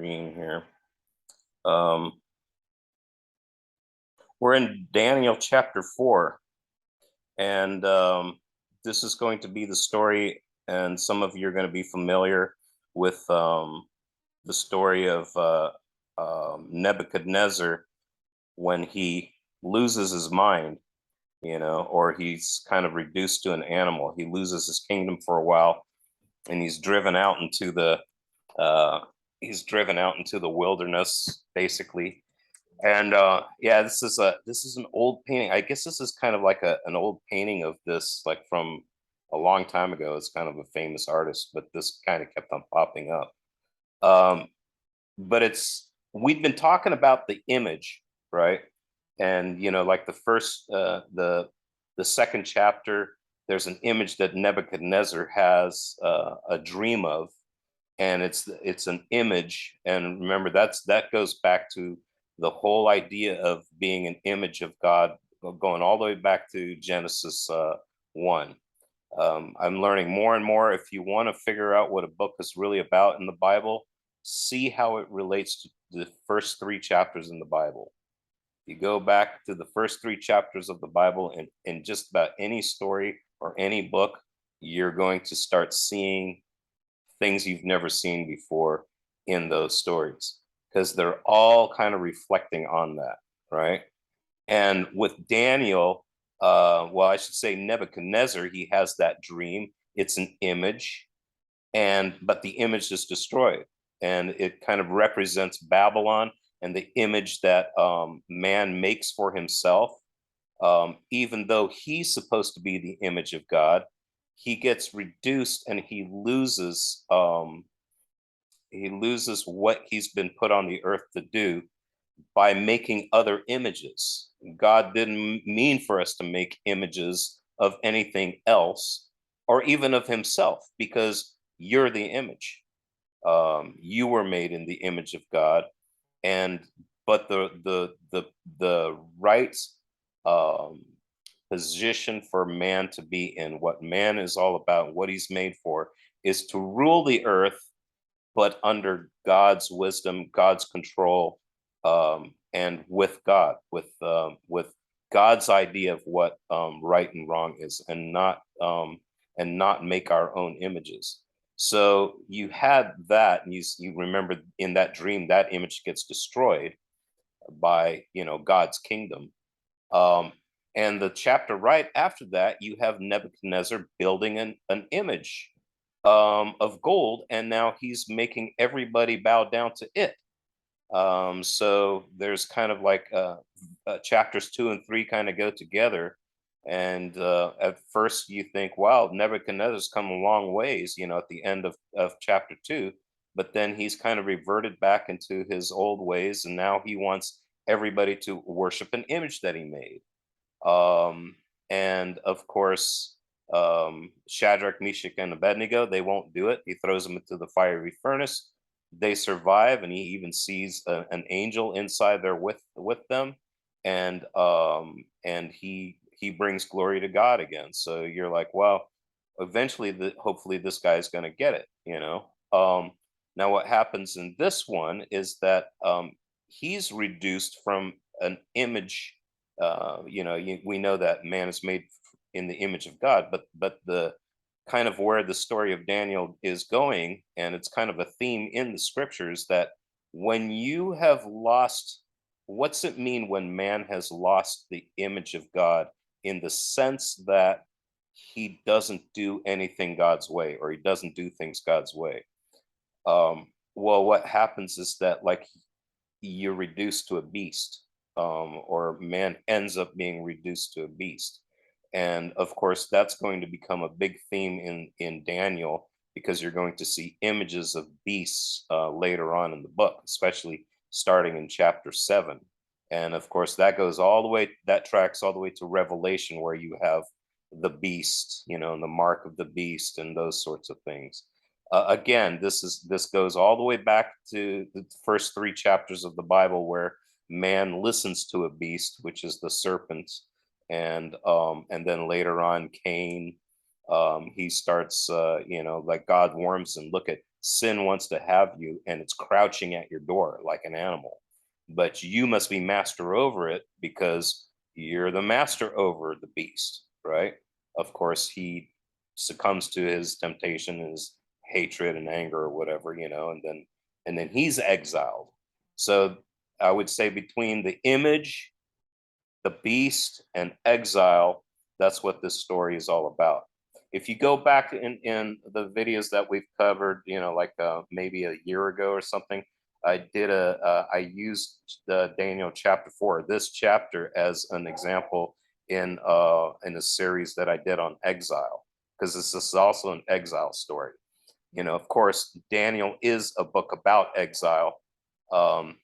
screen here. Um, we're in Daniel chapter 4, and this is going to be the story, and some of you are going to be familiar with the story of Nebuchadnezzar when he loses his mind, or he's kind of reduced to an animal. He loses his kingdom for a while, and he's driven out into the wilderness, basically. And yeah, this is an old painting. I guess this is kind of like an old painting of this, like from a long time ago. It's kind of a famous artist, but this kind of kept on popping up. Um, but we've been talking about the image, right? And like the second chapter, there's an image that Nebuchadnezzar has a dream of, and it's an image. And remember, that goes back to the whole idea of being an image of God, going all the way back to Genesis 1. I'm learning more and more. If you want to figure out what a book is really about in the Bible, see how it relates to the first three chapters in the Bible. You go back to the first three chapters of the Bible, and in just about any story or any book, you're going to start seeing things you've never seen before in those stories, because they're all kind of reflecting on that, right? And with Daniel, well, I should say Nebuchadnezzar, he has that dream. It's an image, but the image is destroyed, and it kind of represents Babylon and the image that man makes for himself. Even though he's supposed to be the image of God, he gets reduced, and he loses what he's been put on the earth to do by making other images. God didn't mean for us to make images of anything else, or even of himself, because you're the image. You were made in the image of God, and but the right um, position for man to be in, what man is all about, what he's made for, is to rule the earth, but under God's wisdom, God's control, and with God, with God's idea of what right and wrong is, and not make our own images. So you had that, and you remember in that dream that image gets destroyed by God's kingdom. Um, and the chapter right after that, you have Nebuchadnezzar building an image of gold, and now he's making everybody bow down to it. So there's kind of like chapters 2 and 3 kind of go together. And at first you think, wow, Nebuchadnezzar's come a long ways, at the end of chapter 2. But then he's kind of reverted back into his old ways, and now he wants everybody to worship an image that he made. And of course, Shadrach, Meshach, and Abednego, they won't do it. He throws them into the fiery furnace. They survive, and he even sees an angel inside there with them, and he brings glory to God again. So you're like, well, eventually, hopefully, this guy's going to get it. Now, what happens in this one is that he's reduced from an image. We know that man is made in the image of God, but the kind of where the story of Daniel is going, and it's kind of a theme in the scriptures, that when you have lost, what's it mean when man has lost the image of God, in the sense that he doesn't do anything God's way, or he doesn't do things God's way? Well, what happens is that, like, you're reduced to a beast, or man ends up being reduced to a beast. And of course, that's going to become a big theme in Daniel, because you're going to see images of beasts later on in the book, especially starting in chapter 7. And of course, that tracks all the way to Revelation, where you have the beast, and the mark of the beast, and those sorts of things. Again, this goes all the way back to the first three chapters of the Bible, where man listens to a beast, which is the serpent, and then later on Cain, He starts, like God warns him, look at sin wants to have you and it's crouching at your door like an animal, but you must be master over it because you're the master over the beast, right? Of course, he succumbs to his temptation, his hatred and anger or whatever, and then he's exiled. So I would say between the image, the beast, and exile, that's what this story is all about. If you go back in the videos that we've covered, like maybe a year ago or something, I used the Daniel chapter 4, this chapter, as an example in a series that I did on exile, because this is also an exile story. Of course, Daniel is a book about exile, um,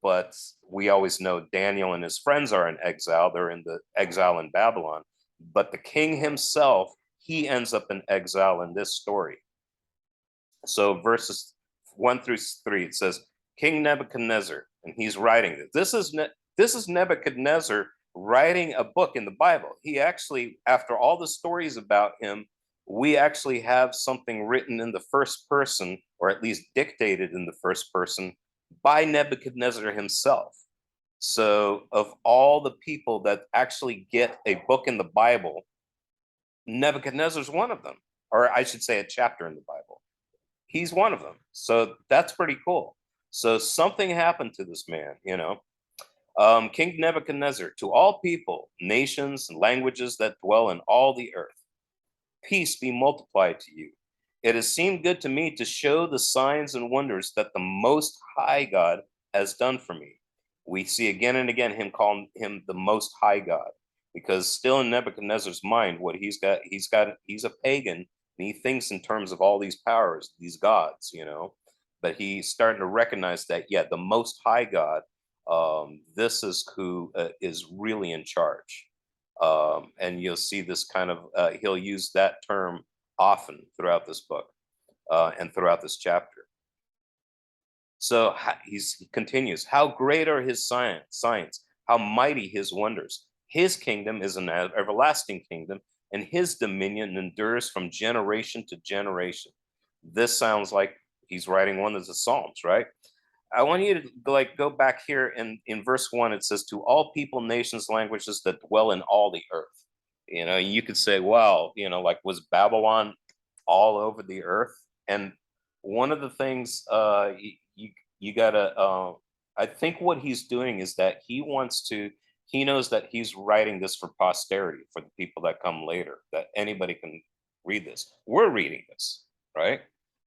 but we always know Daniel and his friends are in exile. They're in the exile in Babylon. But the king himself, he ends up in exile in this story. So verses 1 through 3, it says, King Nebuchadnezzar, and he's writing this. This is Nebuchadnezzar writing a book in the Bible. He actually, after all the stories about him, we actually have something written in the first person, or at least dictated in the first person, by Nebuchadnezzar himself. So, of all the people that actually get a book in the Bible, Nebuchadnezzar's one of them, or I should say, a chapter in the Bible. He's one of them. So that's pretty cool. So something happened to this man. King Nebuchadnezzar, to all people, nations, and languages that dwell in all the earth, peace be multiplied to you. It has seemed good to me to show the signs and wonders that the Most High God has done for me. We see again and again him calling him the Most High God, because still in Nebuchadnezzar's mind, what he's a pagan, and he thinks in terms of all these powers, these gods. But he's starting to recognize that, yeah, the Most High God, this is who is really in charge. And you'll see this kind of, he'll use that term often throughout this book and throughout this chapter. So he continues, how great are his signs, how mighty his wonders. His kingdom is an everlasting kingdom, and his dominion endures from generation to generation. This sounds like he's writing one of the Psalms, right? I want you to go back here in verse 1. It says, to all people, nations, languages that dwell in all the earth. You could say, wow, was Babylon all over the earth? And one of the things you gotta, I think what he's doing is that he knows that he's writing this for posterity, for the people that come later, that anybody can read this. We're reading this, right?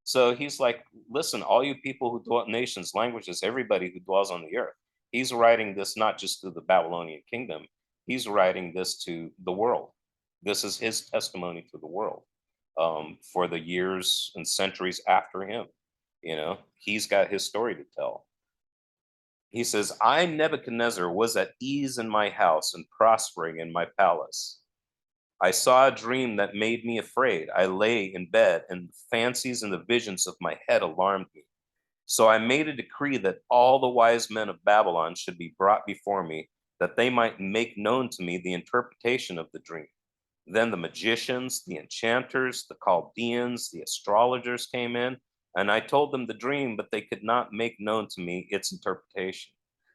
So he's like, listen, all you people who dwell, nations, languages, everybody who dwells on the earth. He's writing this not just to the Babylonian kingdom, he's writing this to the world. This is his testimony to the world, for the years and centuries after him. He's got his story to tell. He says, I, Nebuchadnezzar, was at ease in my house and prospering in my palace. I saw a dream that made me afraid. I lay in bed, and the fancies and the visions of my head alarmed me. So I made a decree that all the wise men of Babylon should be brought before me, that they might make known to me the interpretation of the dream. Then the magicians, the enchanters, the Chaldeans, the astrologers came in, and I told them the dream, but they could not make known to me its interpretation.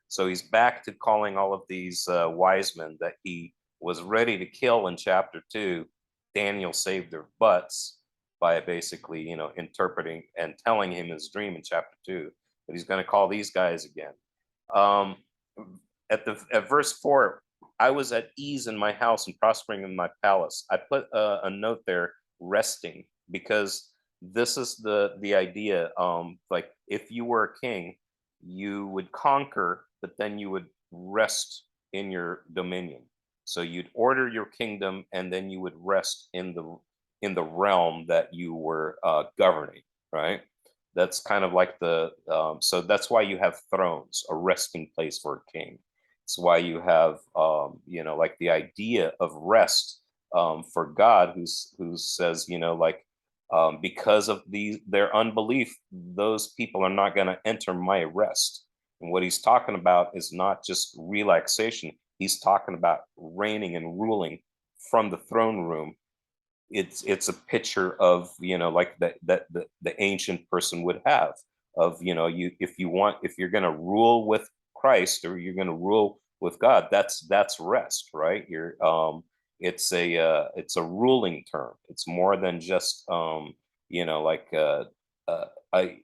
So he's back to calling all of these wise men that he was ready to kill in chapter 2. Daniel saved their butts by basically, interpreting and telling him his dream in chapter 2. But he's going to call these guys again. Um, at verse 4, I was at ease in my house and prospering in my palace. I put a note there, resting, because this is the idea. Like, if you were a king, you would conquer, but then you would rest in your dominion. So you'd order your kingdom, and then you would rest in the realm that you were governing, right? That's kind of like so that's why you have thrones, a resting place for a king. It's why you have, like the idea of rest, for God, who says, because of their unbelief, those people are not going to enter my rest. And what he's talking about is not just relaxation. He's talking about reigning and ruling from the throne room it's a picture of, like that the ancient person would have, of, you, if you want, if you're going to rule with Christ, or you're going to rule with God, that's rest, right? It's a ruling term. It's more than just, like, I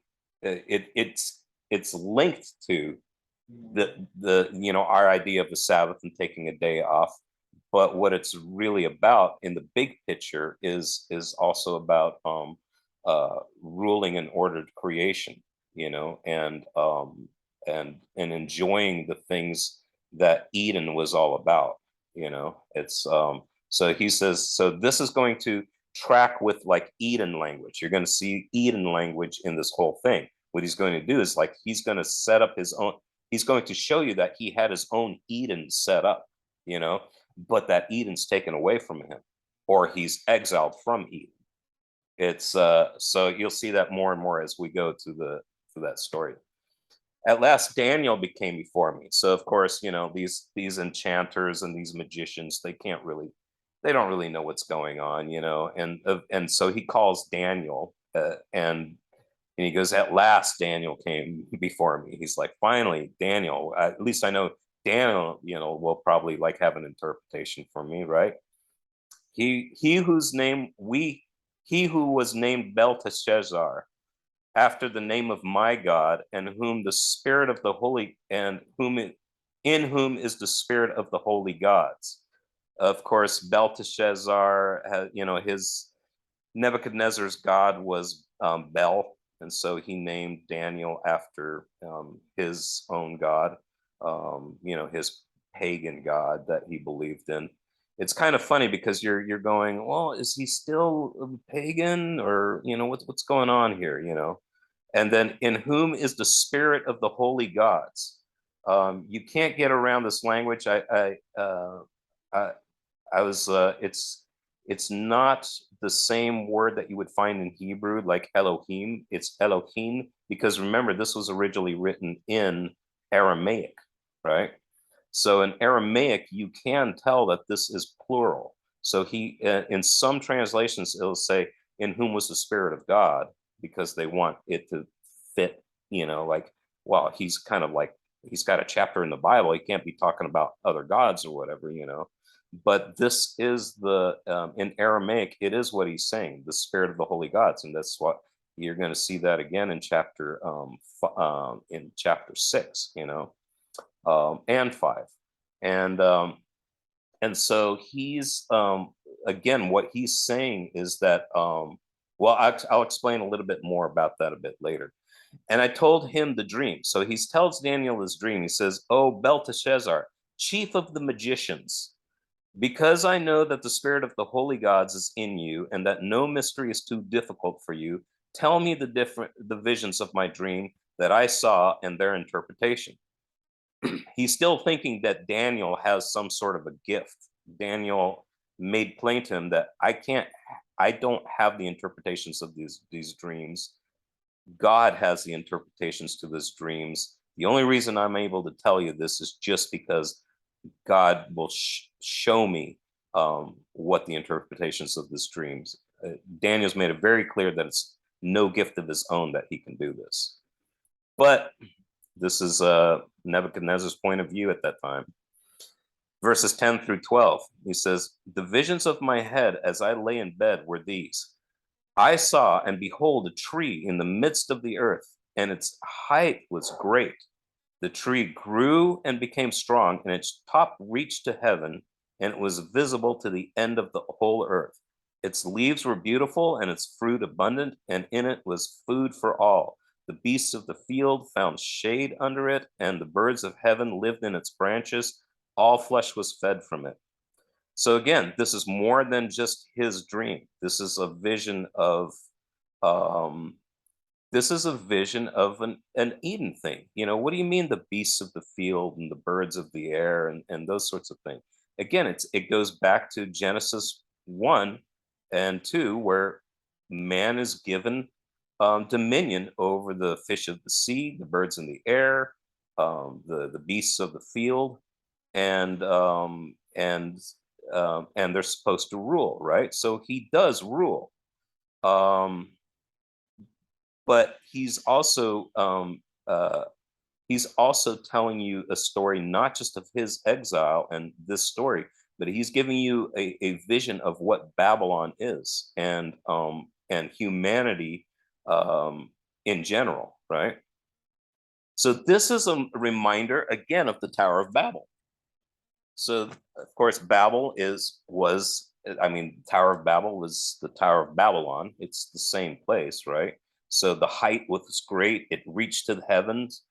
it's linked to our idea of the Sabbath and taking a day off. But what it's really about in the big picture is also about, ruling an ordered creation, and enjoying the things that Eden was all about. It's So he says, so this is going to track with like Eden language. You're going to see Eden language in this whole thing. What he's going to do is, like, he's going to set up his own, he's going to show you that he had his own Eden set up, you know, but that Eden's taken away from him, or he's exiled from Eden. It's So you'll see that more and more as we go to that story. At last Daniel became before me. So of course, these enchanters and these magicians, they don't really know what's going on, and so he calls Daniel, and he goes, at last Daniel came before me. He's like, finally, Daniel, at least I know Daniel, will probably like have an interpretation for me, right? He whose name we he who was named Belteshazzar, after the name of my God, and whom the spirit of the holy, and in whom is the spirit of the holy gods. Of course, Belteshazzar has, his Nebuchadnezzar's god was, Bel, and so he named Daniel after, his own god, his pagan god that he believed in. It's kind of funny because you're going, well, is he still a pagan, or what's going on here, And then, in whom is the spirit of the holy gods? You can't get around this language. I, I was it's not the same word that you would find in Hebrew, like Elohim. It's Elohim, because remember, this was originally written in Aramaic, right? So in Aramaic, you can tell that this is plural. So in some translations, it'll say, in whom was the Spirit of God, because they want it to fit, like, well, he's kind of like, he's got a chapter in the Bible. He can't be talking about other gods or whatever. But this is in Aramaic, it is what he's saying, the spirit of the holy gods. And that's what you're going to see that again in chapter 6, and 5. And so he's, again, what he's saying is that, well, I'll explain a little bit more about that a bit later. And I told him the dream. So he tells Daniel his dream. He says, "Oh, Belteshazzar, chief of the magicians, because I know that the spirit of the holy gods is in you, and that no mystery is too difficult for you, tell me the visions of my dream that I saw and their interpretation." He's still thinking that Daniel has some sort of a gift. Daniel made plain to him that I don't have the interpretations of these dreams. God has the interpretations to these dreams. The only reason I'm able to tell you this is just because God will show me, what the interpretations of this dreams. Daniel's made it very clear that it's no gift of his own that he can do this. But this is Nebuchadnezzar's point of view at that time. Verses 10 through 12, he says, "The visions of my head as I lay in bed were these. I saw, and behold, a tree in the midst of the earth, and its height was great. The tree grew and became strong, and its top reached to heaven, and it was visible to the end of the whole earth. Its leaves were beautiful, and its fruit abundant, and in it was food for all. The beasts of the field found shade under it, and the birds of heaven lived in its branches. All flesh was fed from it." So again, this is more than just his dream. This is a vision of, um, an Eden thing. What do you mean the beasts of the field and the birds of the air, and those sorts of things? Again, it goes back to Genesis 1 and 2, where man is given, dominion over the fish of the sea, the birds in the air, the beasts of the field, and and they're supposed to rule, right? So he does rule. Um, but he's also telling you a story not just of his exile and this story, but he's giving you a vision of what Babylon is, and humanity in general, right? So this is a reminder again of the Tower of Babel. So of course, Babel was, I mean, Tower of Babel was the Tower of Babylon. It's the same place, right? So the height was great; it reached to the heavens.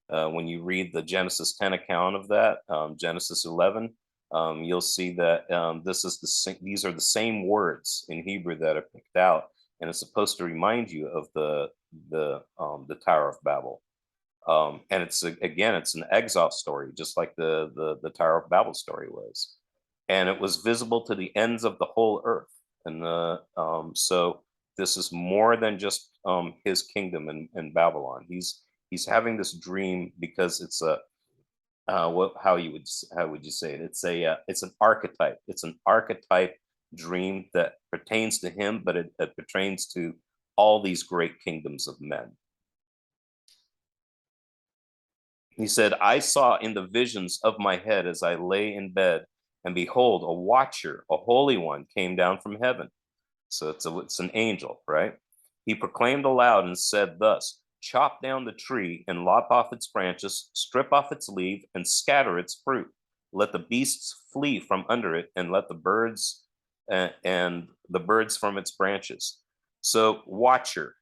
When you read the Genesis 10 account of that, Genesis 11, you'll see that these are the same words in Hebrew that are picked out, and it's supposed to remind you of the Tower of Babel. And it's an exile story, just like the Tower of Babel story was, and it was visible to the ends of the whole earth. And so this is more than just his kingdom in Babylon. He's having this dream because it's a how would you say it? It's an archetype. It's an archetype dream that pertains to him, but it pertains to all these great kingdoms of men. He said, I saw in the visions of my head as I lay in bed, and behold, a watcher, a holy one, came down from heaven. So it's an angel, right? He proclaimed aloud and said thus, chop down the tree and lop off its branches, strip off its leaf, and scatter its fruit. Let the beasts flee from under it, and let the birds from its branches. So watcher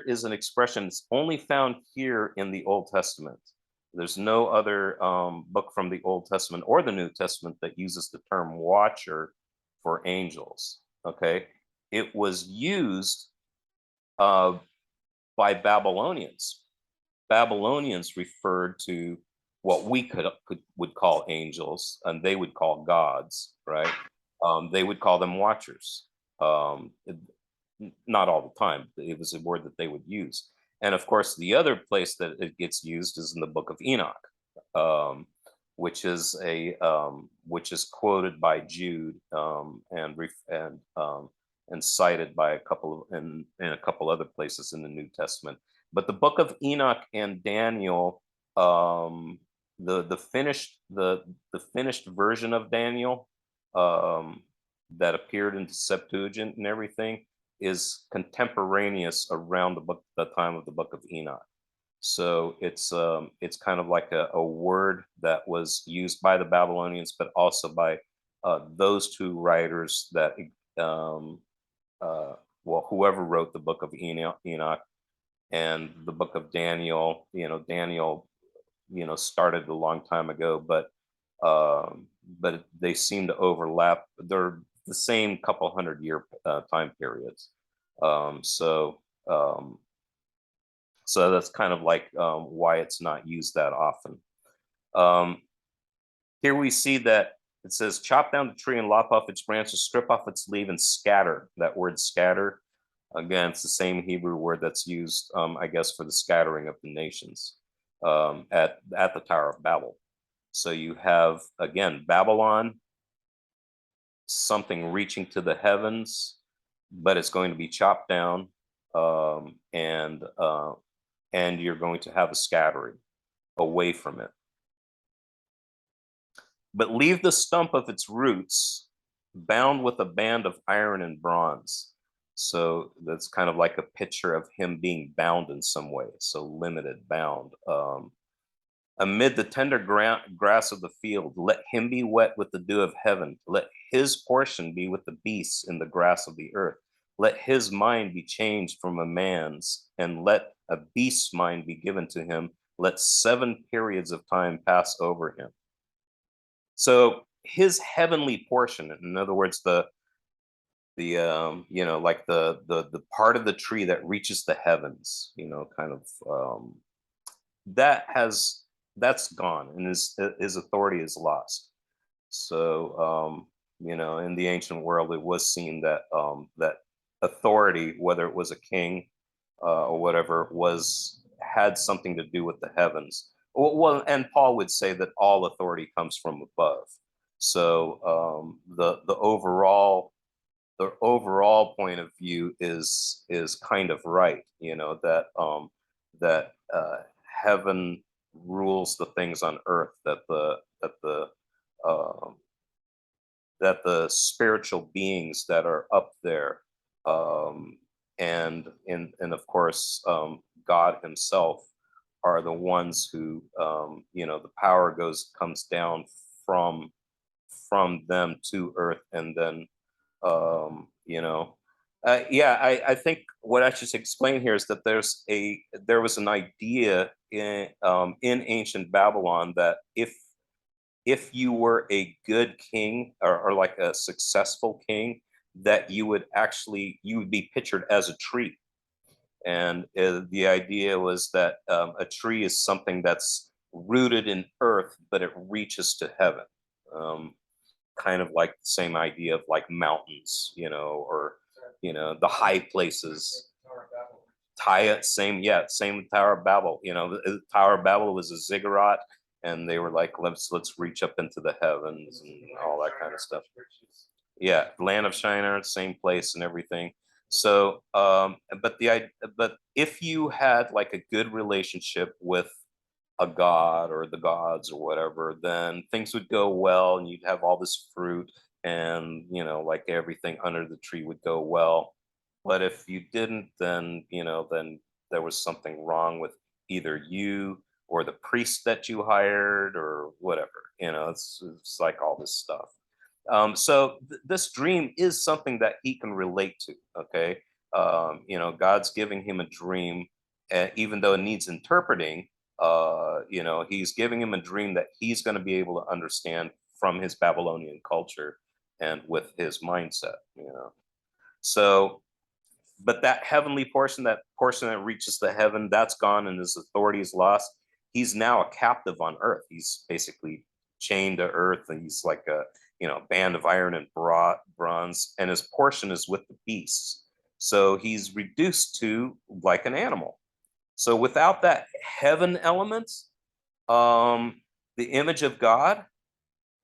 is an expression that's only found here in the Old Testament. There's no other book from the Old Testament or the New Testament that uses the term watcher for angels. Okay, it was used by Babylonians. Babylonians referred to what we would call angels, and they would call gods, right? They would call them watchers. Not all the time. It was a word that they would use. And of course, the other place that it gets used is in the Book of Enoch, um, which is quoted by Jude, and cited by in a couple other places in the New Testament. But the Book of Enoch and Daniel, the finished version of Daniel, that appeared in the Septuagint and everything, is contemporaneous around the time of the Book of Enoch. So it's kind of like a word that was used by the Babylonians, but also by those two writers that whoever wrote the Book of Enoch and the Book of Daniel. Daniel started a long time ago, but they seem to overlap. They're the same couple 100-year time periods. So that's kind of like why it's not used that often. Here we see that it says, chop down the tree and lop off its branches, strip off its leaf, and scatter. That word scatter, again, it's the same Hebrew word that's used, I guess, for the scattering of the nations at the Tower of Babel. So you have, again, Babylon, something reaching to the heavens, but it's going to be chopped down, and you're going to have a scattering away from it. But leave the stump of its roots bound with a band of iron and bronze. So that's kind of like a picture of him being bound in some way, so limited, bound. Amid the tender grass of the field, let him be wet with the dew of heaven. Let his portion be with the beasts in the grass of the earth. Let his mind be changed from a man's, and let a beast's mind be given to him. Let 7 periods of time pass over him. So his heavenly portion, in other words, the like the part of the tree that reaches the heavens, kind of that's gone, and his authority is lost. So in the ancient world, it was seen that that authority, whether it was a king or whatever, had something to do with the heavens. Well, and Paul would say that all authority comes from above. So the overall point of view is kind of right, that heaven rules the things on earth, um, that the spiritual beings that are up there, um, and of course, God Himself, are the ones who, the power comes down from them to earth, and then, um, you know, yeah, I think what I should explain here is that there was an idea in ancient Babylon that if you were a good king, or like a successful king, that you would be pictured as a tree. And the idea was that a tree is something that's rooted in earth, but it reaches to heaven. Um, Kind of like the same idea of like mountains, or the high places. Same, yeah, same with Tower of Babel. The Tower of Babel was a ziggurat, and they were like, let's reach up into the heavens and all that kind of stuff. Yeah, land of Shinar, same place and everything. So, but if you had like a good relationship with a god or the gods or whatever, then things would go well, and you'd have all this fruit, and like everything under the tree would go well. But if you didn't, then there was something wrong with either you or the priest that you hired or whatever. It's like all this stuff. So this dream is something that he can relate to. Okay, God's giving him a dream, even though it needs interpreting. He's giving him a dream that he's going to be able to understand from his Babylonian culture and with his mindset. So, but that heavenly portion, that portion that reaches the heaven, that's gone, and his authority is lost. He's now a captive on earth. He's basically chained to earth, and he's like a band of iron and bronze, and his portion is with the beasts. So he's reduced to like an animal. So without that heaven element, the image of God,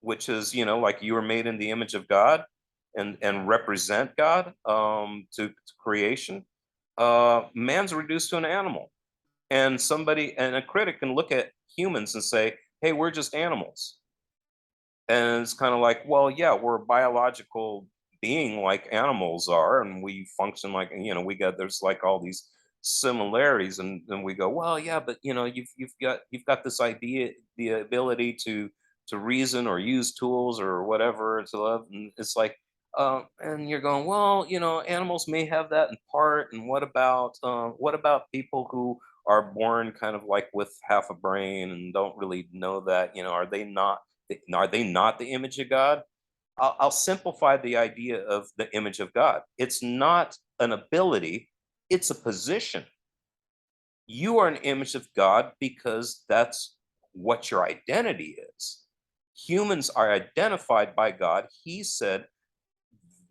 which is, like you were made in the image of God, and represent God, to creation, man's reduced to an animal. And a critic can look at humans and say, hey, we're just animals. And it's kind of like, well, yeah, we're a biological being like animals are, and we function like, there's like all these similarities, and we go, well, yeah, but you've got this idea, the ability to reason or use tools or whatever to love, and it's like, and you're going, well, animals may have that in part, and what about people who are born kind of like with half a brain and don't really know that, are they not the image of God? I'll simplify the idea of the image of God. It's not an ability, it's a position. You are an image of God because that's what your identity is. Humans are identified by God. He said,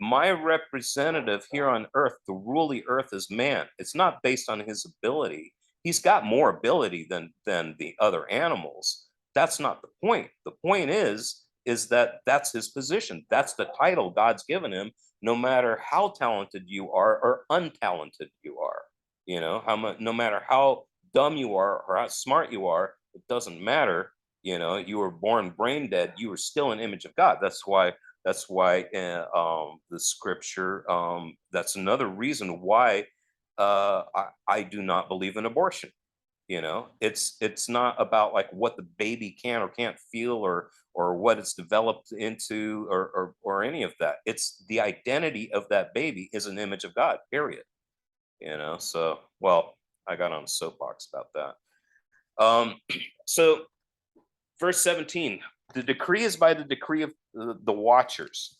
my representative here on earth to rule the earth is man. It's not based on his ability. He's got more ability than the other animals. That's not the point. The point is that that's his position. That's the title God's given him, no matter how talented you are or untalented you are. No matter how dumb you are or how smart you are, it doesn't matter. You were born brain dead, you were still an image of God. That's why the scripture, that's another reason why I do not believe in abortion. It's not about like what the baby can or can't feel, or what it's developed into, or any of that. It's the identity of that baby is an image of God, period. So, well, I got on a soapbox about that. So verse 17, the decree is by the decree of the watchers.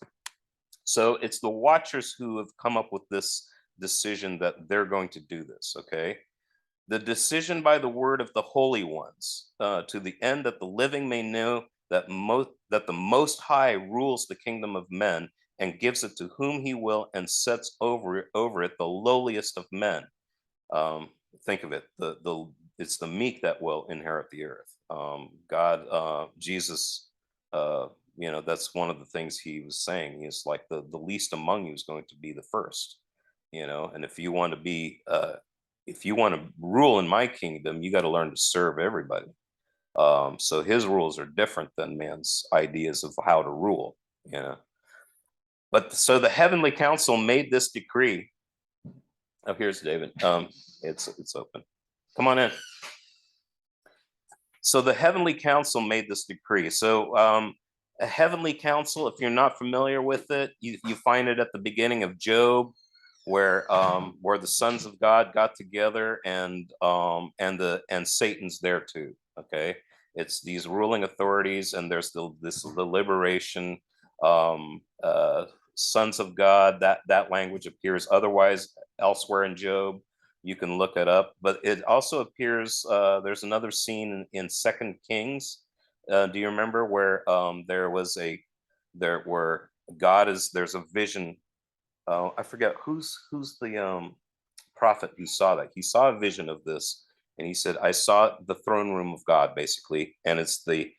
So it's the watchers who have come up with this decision that they're going to do this. Okay, the decision by the word of the holy ones, to the end that the living may know that the Most High rules the kingdom of men, and gives it to whom he will, and sets over it the lowliest of men. um, think of it, it's the meek that will inherit the earth. God, Jesus, That's one of the things he was saying. He's like the least among you is going to be the first. And if you want to be if you want to rule in my kingdom, you got to learn to serve everybody. So his rules are different than man's ideas of how to rule. You know, but so the heavenly council made this decree. Oh, here's David. It's open. Come on in. So the heavenly council made this decree. So a heavenly council, if you're not familiar with it, you find it at the beginning of Job, where the sons of God got together, and Satan's there too. Okay, it's these ruling authorities, and there's the liberation. Sons of God. That language appears otherwise elsewhere in Job. You can look it up, but it also appears. There's another scene in Second Kings. Do you remember where there's a vision. I forget who's the prophet who saw that. He saw a vision of this, and he said, "I saw the throne room of God, basically, and it's the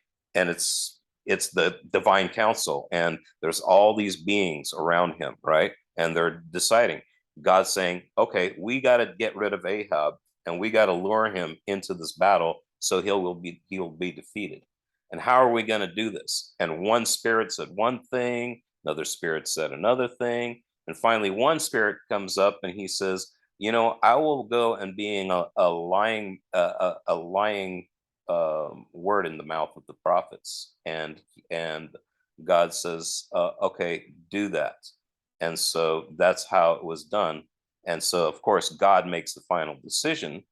divine council, and there's all these beings around him, right? And they're deciding." God's saying, "Okay, we got to get rid of Ahab, and we got to lure him into this battle, so he'll be defeated. And how are we going to do this?" And one spirit said one thing, another spirit said another thing, and finally one spirit comes up and he says, "I will go and being a lying word in the mouth of the prophets." And God says, "Okay, do that." And so that's how it was done. And so, of course, God makes the final decision.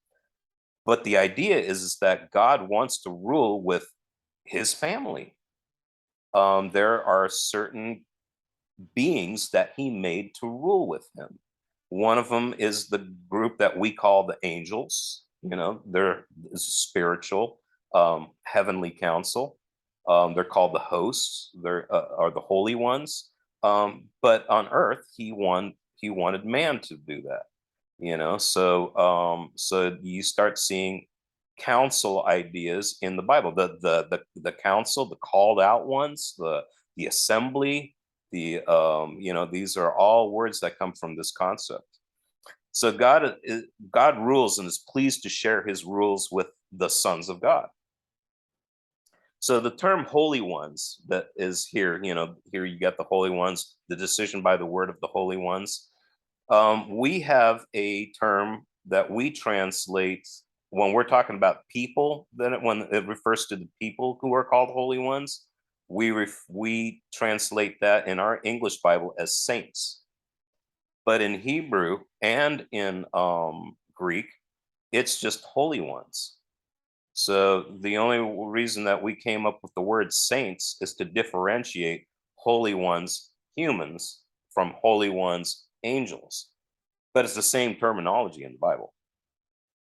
But the idea is that God wants to rule with his family. There are certain beings that he made to rule with him. One of them is the group that we call the angels. They're spiritual, heavenly council. They're called the hosts. They're are the holy ones. But on earth, he wanted man to do that. So you start seeing council ideas in the Bible. The council, the called out ones, the assembly, these are all words that come from this concept. So God rules and is pleased to share his rules with the sons of God. So the term holy ones that is here, here you get the holy ones, the decision by the word of the holy ones. We have a term that we translate when we're talking about people, when it refers to the people who are called holy ones, we translate that in our English Bible as saints. But in Hebrew and in Greek, it's just holy ones. So the only reason that we came up with the word saints is to differentiate holy ones, humans, from holy ones, angels. But it's the same terminology in the Bible.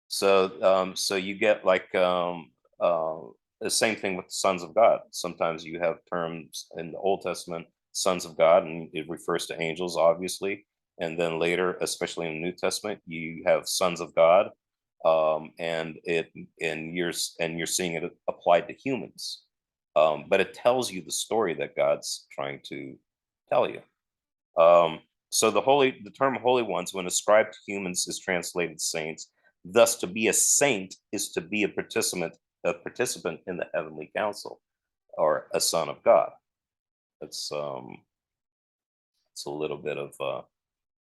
So you get like the same thing with the sons of God. Sometimes you have terms in the Old Testament, sons of God, and it refers to angels, obviously. And then later, especially in the New Testament, you have sons of God, and you're seeing it applied to humans. But it tells you the story that God's trying to tell you. So the term holy ones, when ascribed to humans, is translated saints. Thus, to be a saint is to be a participant in the heavenly council, or a son of God. It's a little bit of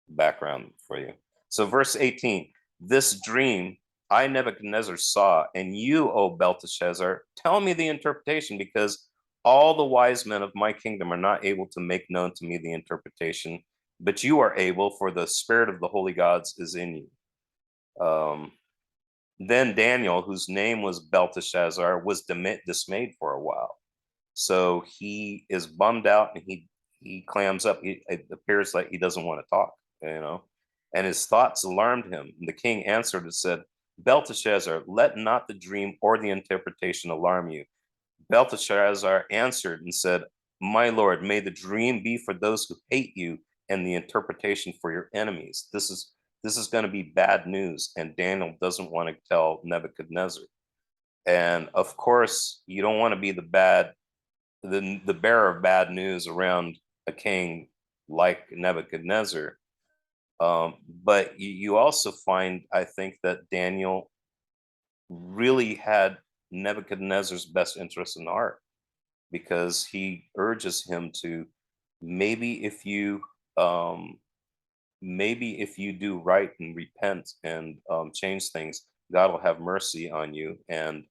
background for you. So verse 18, this dream I, Nebuchadnezzar, saw, and you, O Belteshazzar, tell me the interpretation, because all the wise men of my kingdom are not able to make known to me the interpretation, but you are able, for the spirit of the holy gods is in you. Then Daniel, whose name was Belteshazzar, was dismayed for a while. So he is bummed out, and he clams up. It appears like he doesn't want to talk, and his thoughts alarmed him. And the king answered and said, Belteshazzar, let not the dream or the interpretation alarm you. Belteshazzar answered and said, my lord, may the dream be for those who hate you, and the interpretation for your enemies. This is going to be bad news, and Daniel doesn't want to tell Nebuchadnezzar. And of course, you don't want to be the bad the bearer of bad news around a king like Nebuchadnezzar. But you also find, I think, that Daniel really had Nebuchadnezzar's best interest in heart, because he urges him to, maybe if you um, maybe if you do right and repent and change things, God will have mercy on you, and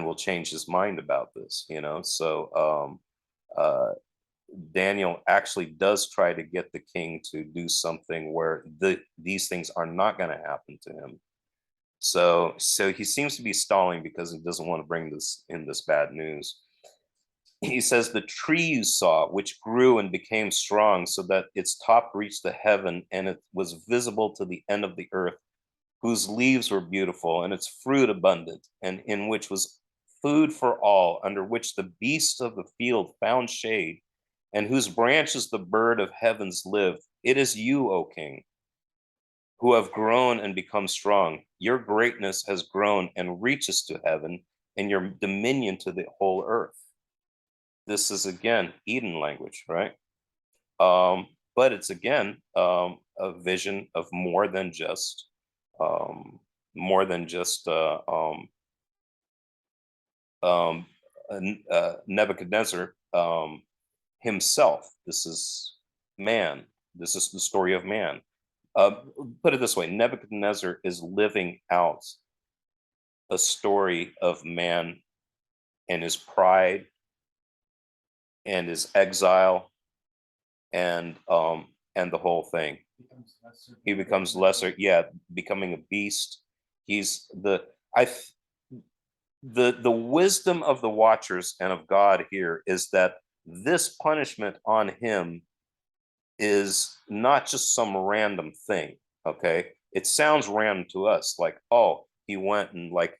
will change his mind about this. So uh, Daniel actually does try to get the king to do something where these things are not going to happen to him. So he seems to be stalling because he doesn't want to bring this bad news. He says, the tree you saw, which grew and became strong so that its top reached the heaven and it was visible to the end of the earth, whose leaves were beautiful and its fruit abundant, and in which was food for all, under which the beasts of the field found shade, and whose branches the bird of heavens lived. It is you, O king, who have grown and become strong. Your greatness has grown and reaches to heaven, and your dominion to the whole earth. This is again Eden language, right? But it's again a vision of um, more than just um, Nebuchadnezzar himself. This is man. This is the story of man. Uh, put it this way: Nebuchadnezzar is living out a story of man and his pride and his exile, and the whole thing. He becomes lesser, yeah, becoming a beast. He's the I the wisdom of the watchers and of God here is that this punishment on him is not just some random thing. Okay, it sounds random to us, like, oh, he went and like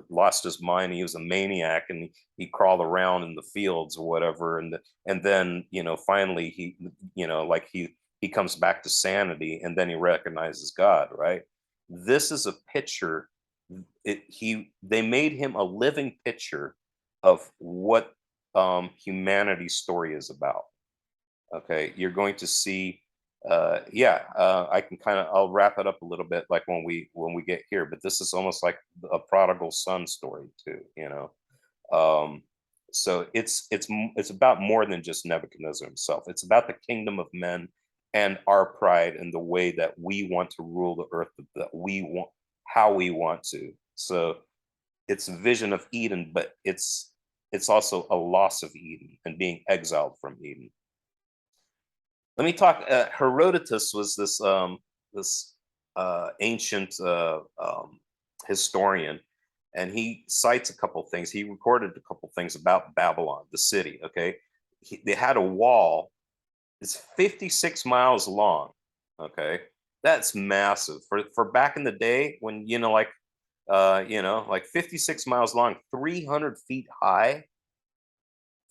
lost his mind, he was a maniac, and he crawled around in the fields or whatever, and then finally like he comes back to sanity, and then he recognizes God, right? This is a picture. They made him a living picture of what humanity's story is about. Okay, you're going to see. I can I'll wrap it up a little bit, like when we get here. But this is almost like a prodigal son story too. Um, so it's about more than just Nebuchadnezzar himself. It's about the kingdom of men and our pride and the way that we want to rule the earth, that we want, how we want to. So it's a vision of Eden, but it's also a loss of Eden and being exiled from Eden. Let me talk. Herodotus was this ancient historian, and he cites a couple things. He recorded a couple things about Babylon, the city. Okay, they had a wall. It's 56 miles long. Okay, that's massive for back in the day when like 56 miles long, 300 feet high.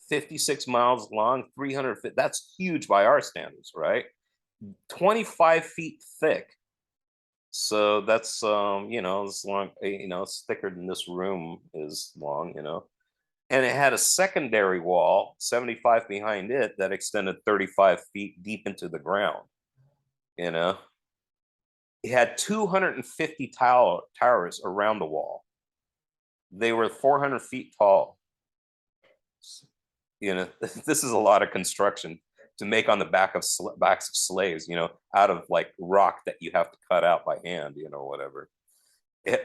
56 miles long, 300 feet. That's huge by our standards, right? 25 feet thick. So that's it's long, it's thicker than this room is long, And it had a secondary wall, 75 behind it, that extended 35 feet deep into the ground. You know, it had 250 towers around the wall. They were 400 feet tall. This is a lot of construction to make on the backs of slaves, out of like rock that you have to cut out by hand, whatever.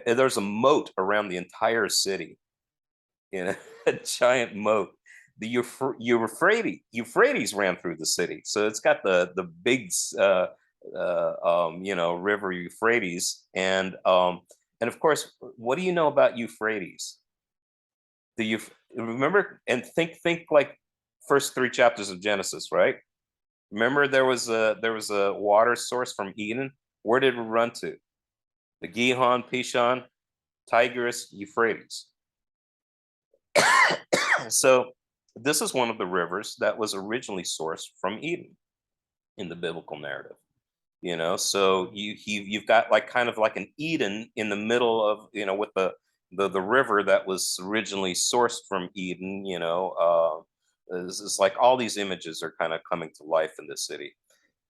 There's a moat around the entire city, a giant moat. The Euphrates ran through the city, so it's got the big river Euphrates, and of course, what do you know about Euphrates? You remember, and think like first three chapters of Genesis, right? Remember there was a water source from Eden. Where did it run to? The Gihon, Pishon, Tigris, Euphrates. So this is one of the rivers that was originally sourced from Eden in the biblical narrative. So you've got like kind of like an Eden in the middle of with the river that was originally sourced from Eden. It's like all these images are kind of coming to life in this city.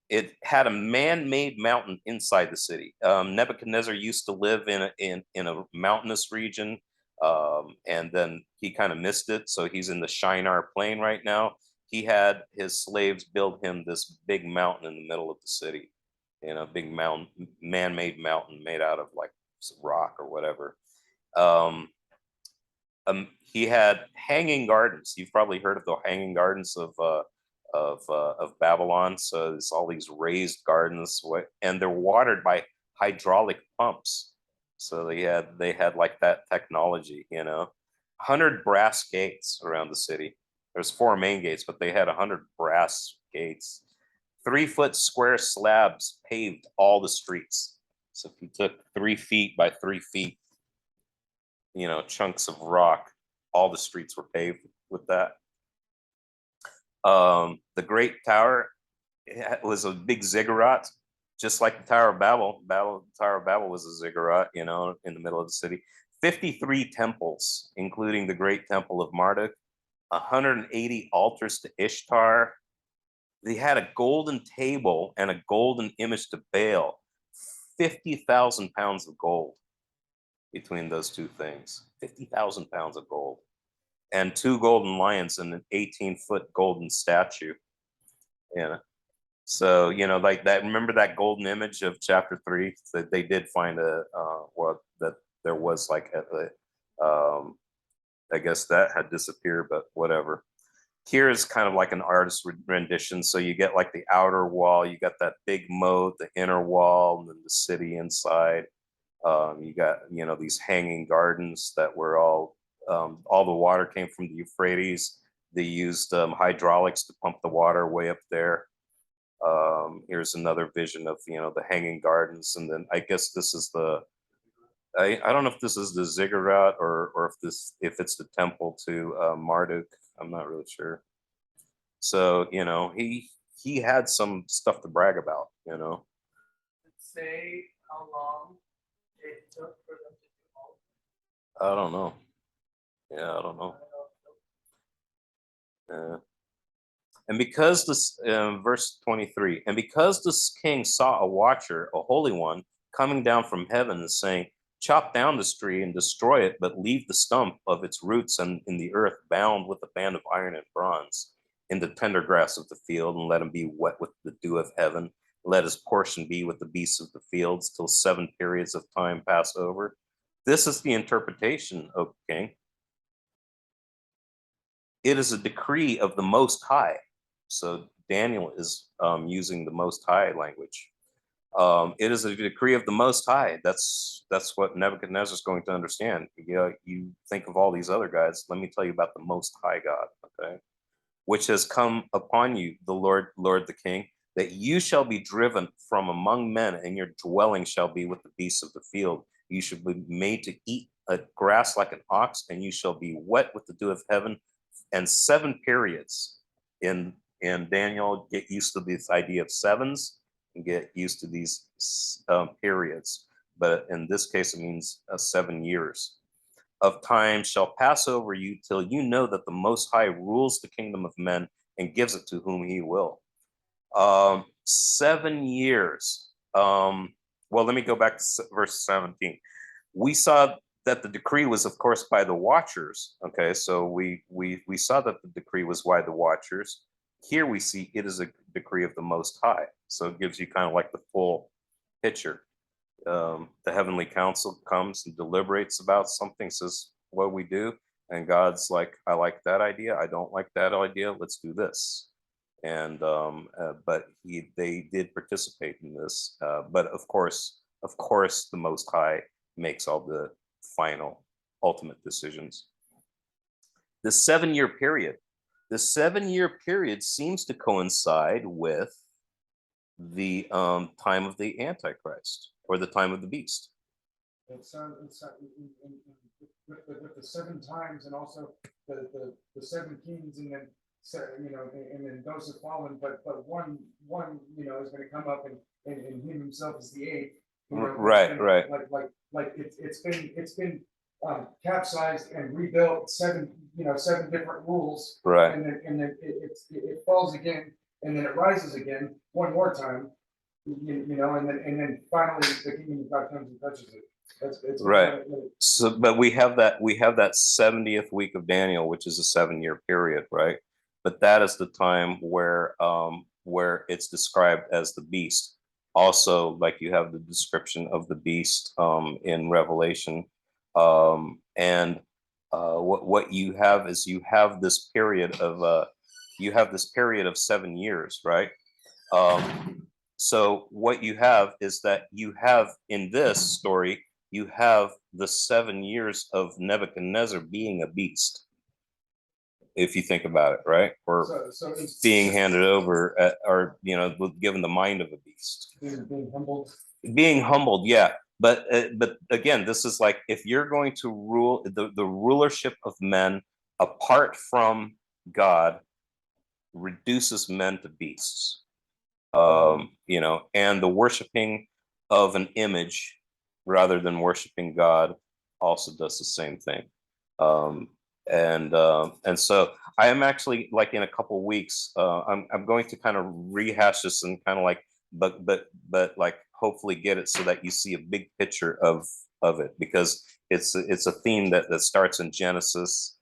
It had a man-made mountain inside the city. Nebuchadnezzar used to live in a mountainous region, and then he kind of missed it, so he's in the Shinar Plain right now. He had his slaves build him this big mountain in the middle of the city, big mountain, man-made mountain made out of like rock or whatever. Um, he had hanging gardens. You've probably heard of the hanging gardens of Babylon. So it's all these raised gardens, and they're watered by hydraulic pumps. So they had like that technology, 100 brass gates around the city. There's 4 main gates, but they had 100 brass gates. 3-foot square slabs paved all the streets. So if you took 3 feet by 3 feet, chunks of rock, all the streets were paved with that. The Great Tower was a big ziggurat, just like the Tower of Babel. The Tower of Babel was a ziggurat, in the middle of the city. 53 temples, including the Great Temple of Marduk, 180 altars to Ishtar. They had a golden table and a golden image to Baal, 50,000 pounds of gold between those two things, 50,000 pounds of gold, and 2 golden lions and an 18-foot golden statue. Yeah. So, like that, remember that golden image of chapter 3 that they did find that there was like I guess that had disappeared, but whatever. Here is kind of like an artist rendition. So you get like the outer wall, you got that big moat, the inner wall, and then the city inside. You got, these hanging gardens that were all the water came from the Euphrates. They used hydraulics to pump the water way up there. Here's another vision of, the hanging gardens. And then I guess this is I don't know if this is the ziggurat or if it's the temple to Marduk. I'm not really sure. So, he had some stuff to brag about, Say how long it took for them to do all. I don't know. Yeah, I don't know. And because this, verse 23, and because this king saw a watcher, a holy one, coming down from heaven and saying, chop down this tree and destroy it, but leave the stump of its roots and in the earth bound with a band of iron and bronze in the tender grass of the field, and let him be wet with the dew of heaven. Let his portion be with the beasts of the fields till 7 periods of time pass over. This is the interpretation, O king. It is a decree of the Most High. So Daniel is using the Most High language. It is a decree of the Most High. That's what Nebuchadnezzar is going to understand. You think of all these other guys. Let me tell you about the Most High God. Okay, which has come upon you, the Lord the King, that you shall be driven from among men, and your dwelling shall be with the beasts of the field. You shall be made to eat grass like an ox, and you shall be wet with the dew of heaven. And 7 periods in Daniel, get used to this idea of sevens and get used to these periods. But in this case, it means 7 years of time shall pass over you till you know that the Most High rules the kingdom of men and gives it to whom he will. 7 years. Well, let me go back to verse 17. We saw that the decree was, of course, by the watchers. Okay, so we saw that the decree was by the watchers. Here we see it is a decree of the Most High. So it gives you kind of like the full picture. The heavenly council comes and deliberates about something, says what we do, and God's like, I like that idea, I don't like that idea, let's do this. And but they did participate in this, but of course the Most High makes all the final ultimate decisions. The 7-year period seems to coincide with the time of the Antichrist, or the time of the beast. It's with the 7 times, and also the 7 kings, and then and then those have fallen, but one is going to come up, and him himself is the 8th. Right. Like it's been capsized and rebuilt seven different rules. Right. And then it falls again, and then it rises again one more time. And then finally the kingdom of God comes and touches it. It's Right. So, but we have that 70th week of Daniel, which is a 7-year period, right? But that is the time where it's described as the beast. Also, like you have the description of the beast in Revelation. And what you have is you have this period of 7 years, right? So what you have is that you have in this story, you have the 7 years of Nebuchadnezzar being a beast, if you think about it, right? Or being handed over, or given the mind of a beast. Being humbled. Being humbled, yeah. But again, this is like if you're going to rule the rulership of men apart from God reduces men to beasts. And the worshiping of an image rather than worshiping God also does the same thing. And so I am actually, like, in a couple weeks, I'm going to kind of rehash this and kind of like, but like hopefully get it so that you see a big picture of it, because it's a theme that starts in Genesis,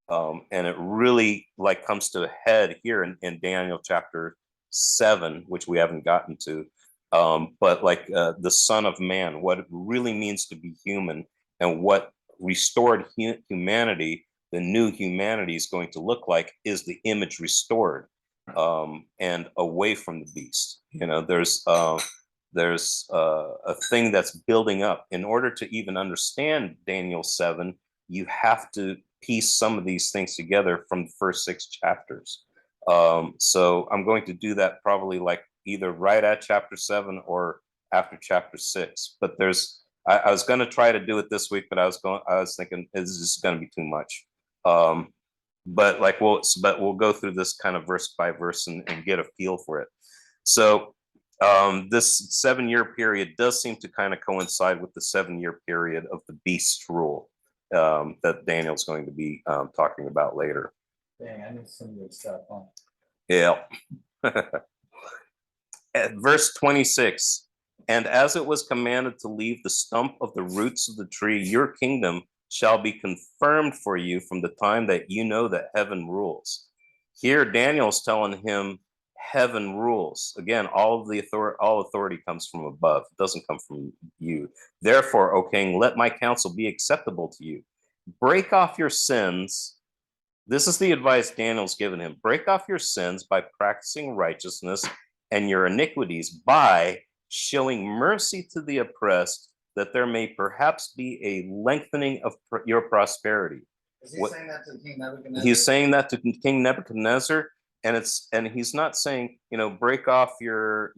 and it really like comes to a head here in Daniel chapter 7, which we haven't gotten to. But like the Son of Man, what it really means to be human, and what restored humanity, the new humanity is going to look like, is the image restored, and away from the beast. There's a thing that's building up. In order to even understand Daniel 7, you have to piece some of these things together from the first 6 chapters. So I'm going to do that probably like either right at chapter 7 or after chapter 6. But I was going to try to do it this week, but I was thinking this is going to be too much. But we'll go through this kind of verse by verse and get a feel for it. So this 7-year period does seem to kind of coincide with the 7-year period of the beast's rule that Daniel's going to be talking about later. Dang, I need some good stuff, huh? Yeah. At verse 26, and as it was commanded to leave the stump of the roots of the tree, your kingdom shall be confirmed for you from the time that you know that heaven rules. Here, Daniel's telling him heaven rules. Again, all authority comes from above. It doesn't come from you. Therefore, O king, let my counsel be acceptable to you. Break off your sins. This is the advice Daniel's given him. Break off your sins by practicing righteousness, and your iniquities by showing mercy to the oppressed, that there may perhaps be a lengthening of your prosperity. Is he saying that to King Nebuchadnezzar? He's saying that to King Nebuchadnezzar, and he's not saying, break off your,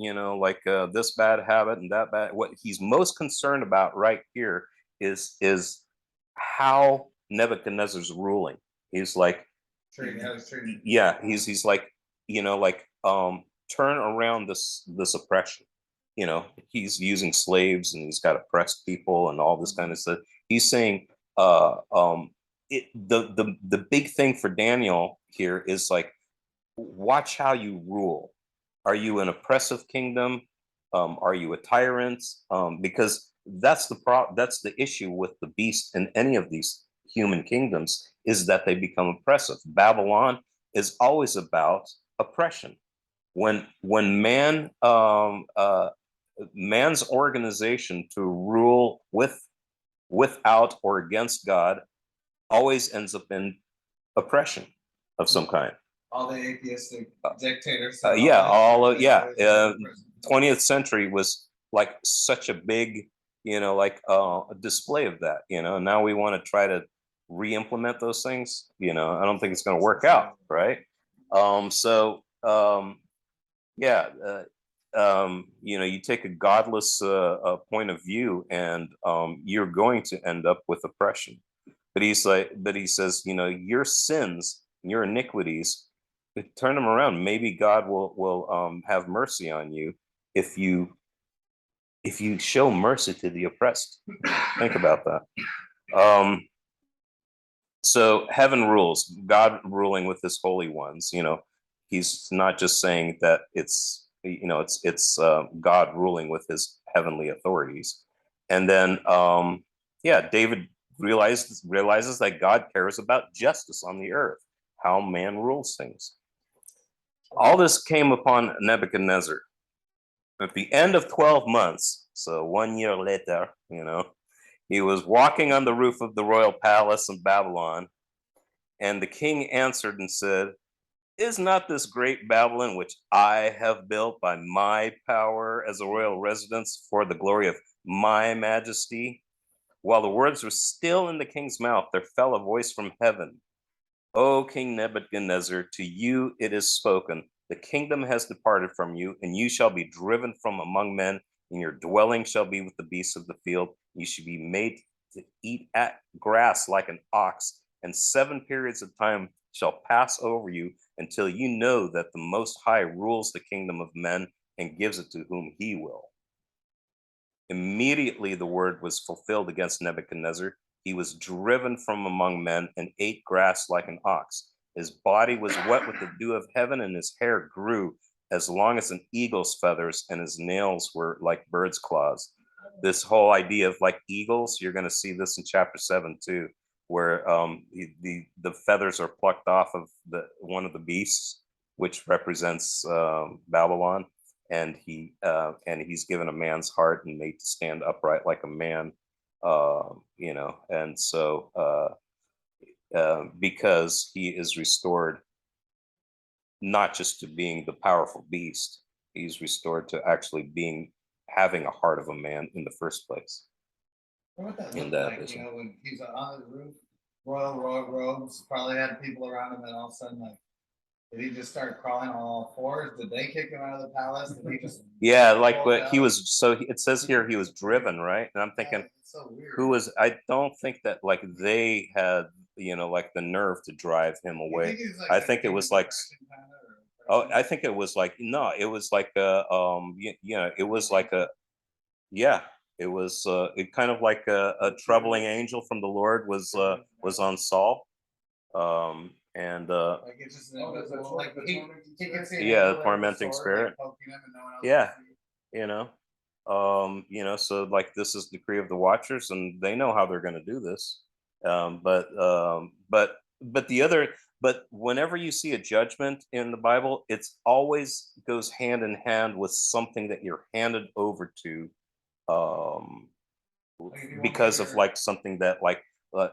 this bad habit and that bad. What he's most concerned about right here is how Nebuchadnezzar's ruling. He's like, yeah, he's like, turn around this oppression. He's using slaves, and he's got oppressed people and all this kind of stuff. He's saying, the big thing for Daniel here is like, watch how you rule. Are you an oppressive kingdom? Are you a tyrant? Because that's the issue with the beast in any of these human kingdoms, is that they become oppressive. Babylon is always about oppression. When man's organization to rule without or against God always ends up in oppression of some kind. All the atheistic dictators. 20th century was like such a big, a display of that. Now we want to try to re-implement those things. I don't think it's going to work out, right? You take a godless point of view, and you're going to end up with oppression. But he says, your sins, your iniquities, turn them around. Maybe God will have mercy on you if you show mercy to the oppressed. Think about that. So heaven rules, God ruling with his holy ones. He's not just saying that it's God ruling with his heavenly authorities. And then yeah, David realizes that God cares about justice on the earth, how man rules things. All this came upon Nebuchadnezzar at the end of 12 months. So 1 year later, he was walking on the roof of the royal palace in Babylon, and the king answered and said, "Is not this great Babylon, which I have built by my power as a royal residence for the glory of my majesty?" While the words were still in the king's mouth, there fell a voice from heaven. "O King Nebuchadnezzar, to you it is spoken. The kingdom has departed from you, and you shall be driven from among men, and your dwelling shall be with the beasts of the field. You shall be made to eat at grass like an ox, and 7 periods of time shall pass over you until you know that the Most High rules the kingdom of men and gives it to whom he will." Immediately the word was fulfilled against Nebuchadnezzar. He was driven from among men and ate grass like an ox. His body was wet with the dew of heaven, and his hair grew as long as an eagle's feathers, and his nails were like birds' claws. This whole idea of like eagles, you're going to see this in chapter 7 too, where the feathers are plucked off of one of the beasts, which represents Babylon, and he's given a man's heart and made to stand upright like a man, and so because he is restored not just to being the powerful beast, he's restored to actually having a heart of a man in the first place. What that In looked that like, vision. when he's on the roof, royal robes, probably had people around him, and all of a sudden, like, did he just start crawling on all fours? Did they kick him out of the palace? Did he just Yeah, like pulled what out? he was. So it says here he was driven, right? And I'm thinking, Yeah, it's so weird. who was? I don't think that like they had, like the nerve to drive him You away. think he's, like, I some think it kind was of like, depression kinda, or oh, I depression? think it was like no, it was like it was like yeah, it kind of like a troubling angel from the Lord was on Saul, and Like it's just an Oh, the invisible, tor- like the he tormenting can spirit? see an yeah, angel there with a tormenting sword, spirit. like poking him, and no one else Yeah, can see. you know, so like this is the decree of the Watchers, and they know how they're going to do this. But the other, but whenever you see a judgment in the Bible, it's always goes hand in hand with something that you're handed over to, um, Like if you want because of your like something that like uh,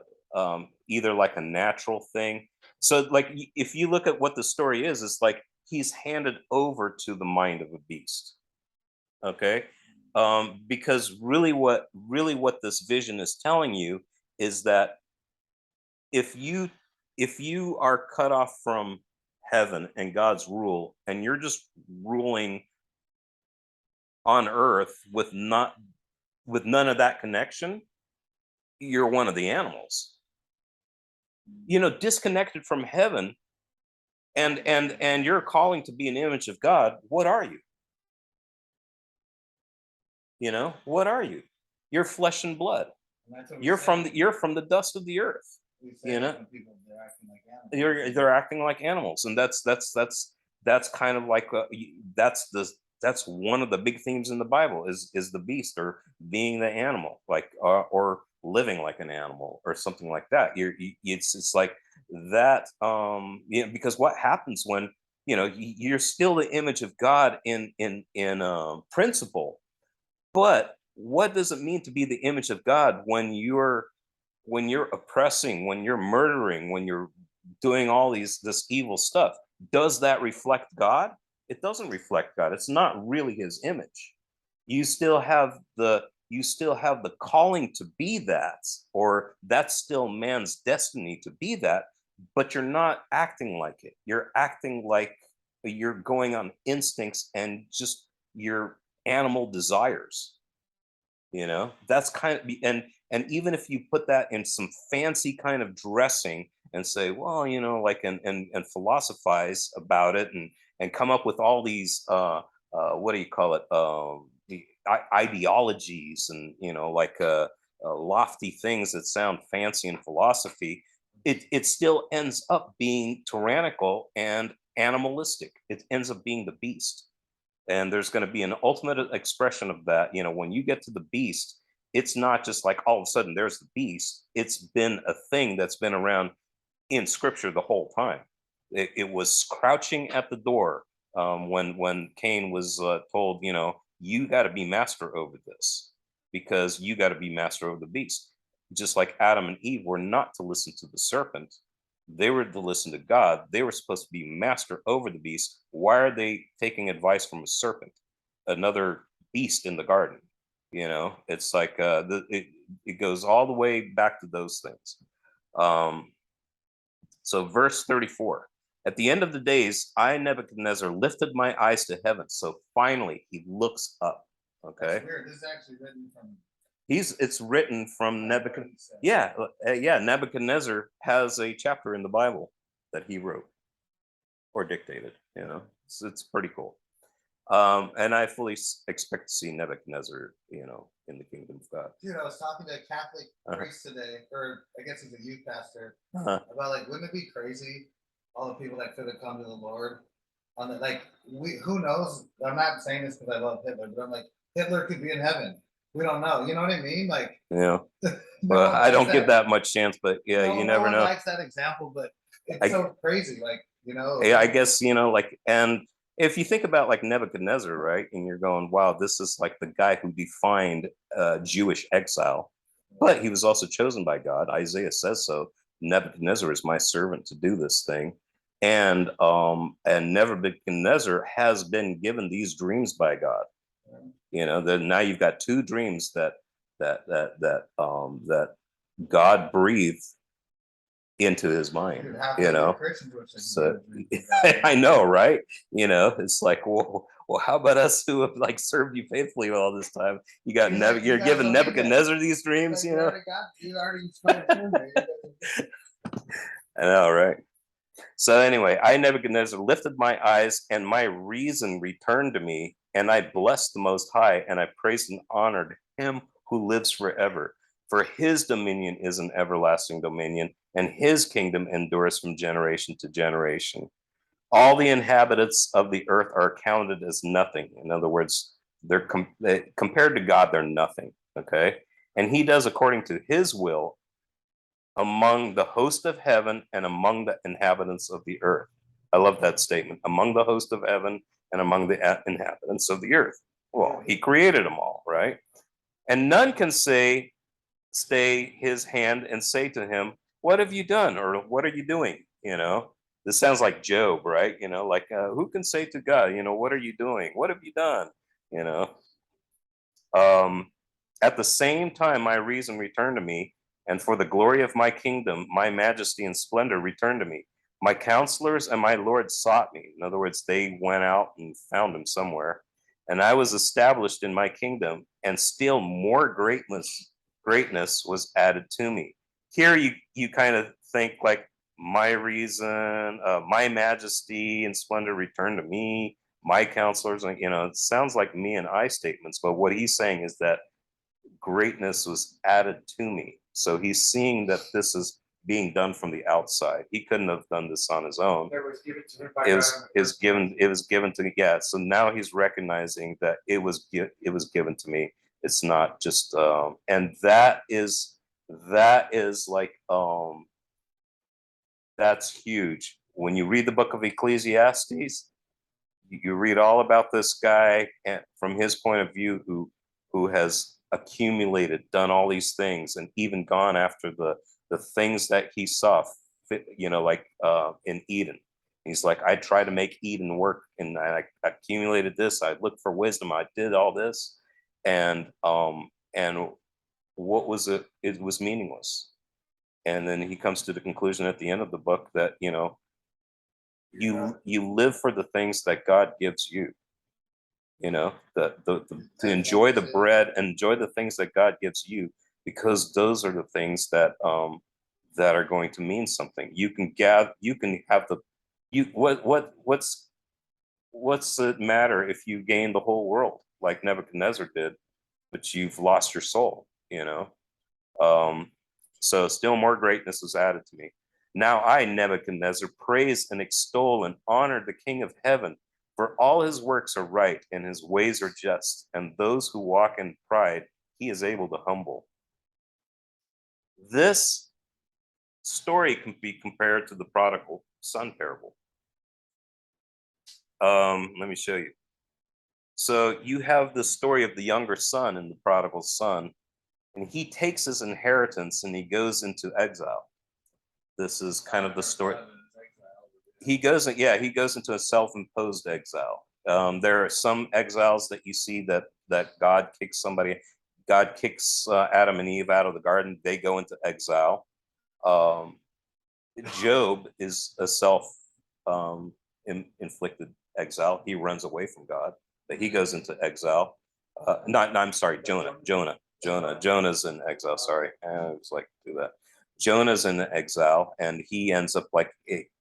either like a natural thing. So like if you look at what the story is, it's like he's handed over to the mind of a beast. Okay, because really what this vision is telling you is that if you if you are cut off from heaven and God's rule, and you're just ruling on earth with none of that connection, you're one of the animals, disconnected from heaven, and you're calling to be an image of God. What are you? What are you? You're flesh and blood. and that's what You're saying. you're from the dust of the earth. We you say know that when people they're acting like animals. they're acting like animals, and that's kind of like that's one of the big themes in the Bible is the beast, or being the animal, like or living like an animal or something like that. It's like that, because what happens when you're still the image of God in principle, but what does it mean to be the image of God when you're oppressing, when you're murdering, when you're doing all this evil stuff? Does that reflect God? It doesn't reflect God. It's not really his image. You still have the calling to be that, or that's still man's destiny to be that, but you're not acting like it. You're acting like you're going on instincts and just your animal desires. That's kind of, and even if you put that in some fancy kind of dressing and say, well, like, and philosophize about it, and come up with all these what do you call it, the ideologies, and like lofty things that sound fancy in philosophy, it still ends up being tyrannical and animalistic. It ends up being the beast. And there's going to be an ultimate expression of that. When you get to the beast, it's not just like all of a sudden there's the beast. It's been a thing that's been around in scripture the whole time. It was crouching at the door when Cain was told, you got to be master over this, because you got to be master over the beast. Just like Adam and Eve were not to listen to the serpent, they were to listen to God. They were supposed to be master over the beast. Why are they taking advice from a serpent, another beast in the garden? It's like it goes all the way back to those things. So verse 34, at the end of the days, I, Nebuchadnezzar, lifted my eyes to heaven. So finally he looks up. Okay. That's weird. This is actually written from. It's written from Nebuchadnezzar. Yeah. Nebuchadnezzar has a chapter in the Bible that he wrote or dictated. It's pretty cool. And I fully expect to see Nebuchadnezzar, in the kingdom of God. Dude, I was talking to a Catholic priest today, or I guess he's a youth pastor, about like, wouldn't it be crazy, all the people that could have come to the Lord on the, like, who knows? I'm not saying this because I love Hitler, but I'm like, Hitler could be in heaven. We don't know. You know what I mean? Like, Yeah. no Well, one I don't likes give that much chance, but yeah, no you never one know. likes that example, but it's so crazy. Like, Yeah, I guess, like, and if you think about like Nebuchadnezzar, right, and you're going, wow, this is like the guy who defined Jewish exile, but he was also chosen by God. Isaiah says so. Nebuchadnezzar is my servant to do this thing. And Nebuchadnezzar has been given these dreams by God. That now you've got two dreams that God breathed into his mind. So I know, right? It's like, well, how about us who have like served you faithfully all this time? You're giving Nebuchadnezzar these dreams, You already explained it to me. I know, right? So anyway, I, Nebuchadnezzar, lifted my eyes, and my reason returned to me, and I blessed the Most High, and I praised and honored him who lives forever. For his dominion is an everlasting dominion, and his kingdom endures from generation to generation. All the inhabitants of the earth are counted as nothing. In other words, they're compared to God, they're nothing. Okay. And he does according to his will among the host of heaven and among the inhabitants of the earth. I love that statement. Among the host of heaven and among the inhabitants of the earth. Well, he created them all, right? And none can stay his hand and say to him, what have you done? Or what are you doing? This sounds like Job, right? Like who can say to God, what are you doing? What have you done? At the same time, my reason returned to me, and for the glory of my kingdom, my majesty and splendor returned to me. My counselors and my Lord sought me. In other words, they went out and found him somewhere. And I was established in my kingdom, and still more greatness was added to me. Here you kind of think like my reason, my majesty and splendor returned to me, my counselors, it sounds like me and I statements, but what he's saying is that greatness was added to me. So he's seeing that this is being done from the outside. He couldn't have done this on his own. That was given to him by It God. was given to me. Yeah. So now he's recognizing that it was given to me. It's not just and that is like that's huge. When you read the book of Ecclesiastes, you read all about this guy and from his point of view who has accumulated, done all these things, and even gone after the things that he saw, like in Eden. He's like, I tried to make Eden work, and I accumulated this. I looked for wisdom. I did all this, and what was it? It was meaningless. And then he comes to the conclusion at the end of the book that you live for the things that God gives you. To enjoy the bread, enjoy the things that God gives you, because those are the things that that are going to mean something. You can have what's it matter if you gain the whole world like Nebuchadnezzar did, but you've lost your soul, So still more greatness is added to me. Now I, Nebuchadnezzar, praise and extol and honor the King of heaven, for all his works are right and his ways are just, and those who walk in pride he is able to humble. This story can be compared to the prodigal son parable. Let me show you. So you have the story of the younger son and the prodigal son, and he takes his inheritance and he goes into exile. This is kind of the story. He goes into a self-imposed exile. There are some exiles that you see that God kicks Adam and Eve out of the garden. They go into exile. Job is a inflicted exile. He runs away from God, but he goes into exile. I'm sorry, Jonah's in exile. Sorry, I was like do that. Jonah's in exile, and he ends up like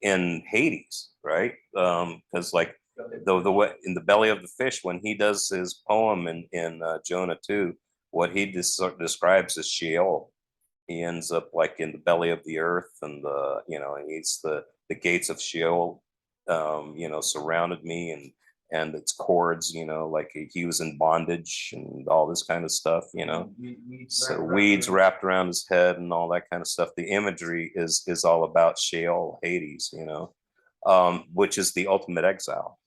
in Hades, right? Because like the way in the belly of the fish, when he does his poem in Jonah 2, what he describes as Sheol. He ends up like in the belly of the earth, and he's the gates of Sheol, surrounded me, and its cords, like he was in bondage and all this kind of stuff, so weeds wrapped around his head and all that kind of stuff. The imagery is all about Sheol, Hades, which is the ultimate exile,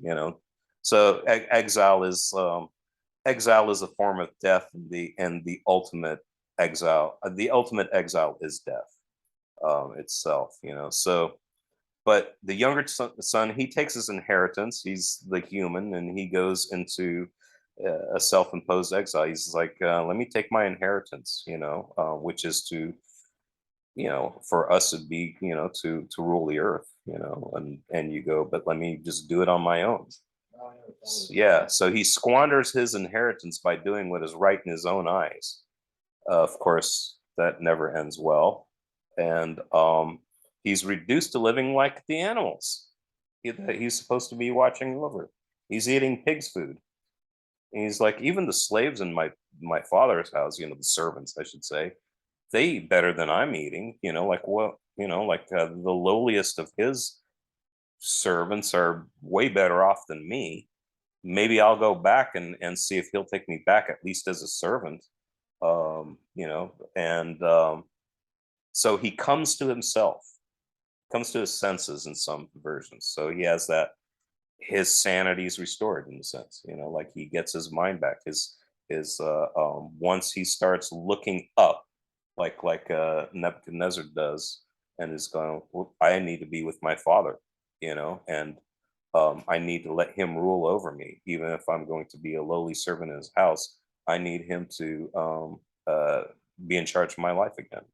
so exile is a form of death, and the ultimate exile is death itself, so. But the younger son, he takes his inheritance. He's the human, and he goes into a self-imposed exile. He's like, let me take my inheritance, which is to, for us to be, to rule the earth, and you go, but let me just do it on my own. Yeah, so he squanders his inheritance by doing what is right in his own eyes. Of course, that never ends well, and he's reduced to living like the animals he's supposed to be watching over. He's eating pig's food. And he's like, even the slaves in my father's house, the servants, I should say, they eat better than I'm eating. Like what? The lowliest of his servants are way better off than me. Maybe I'll go back and see if he'll take me back, at least as a servant. And so he comes to himself, comes to his senses in some versions. So he has that, his sanity is restored in a sense, like he gets his mind back. His once he starts looking up, like Nebuchadnezzar does, and is going, well, I need to be with my father, and I need to let him rule over me, even if I'm going to be a lowly servant in his house. I need him to be in charge of my life again,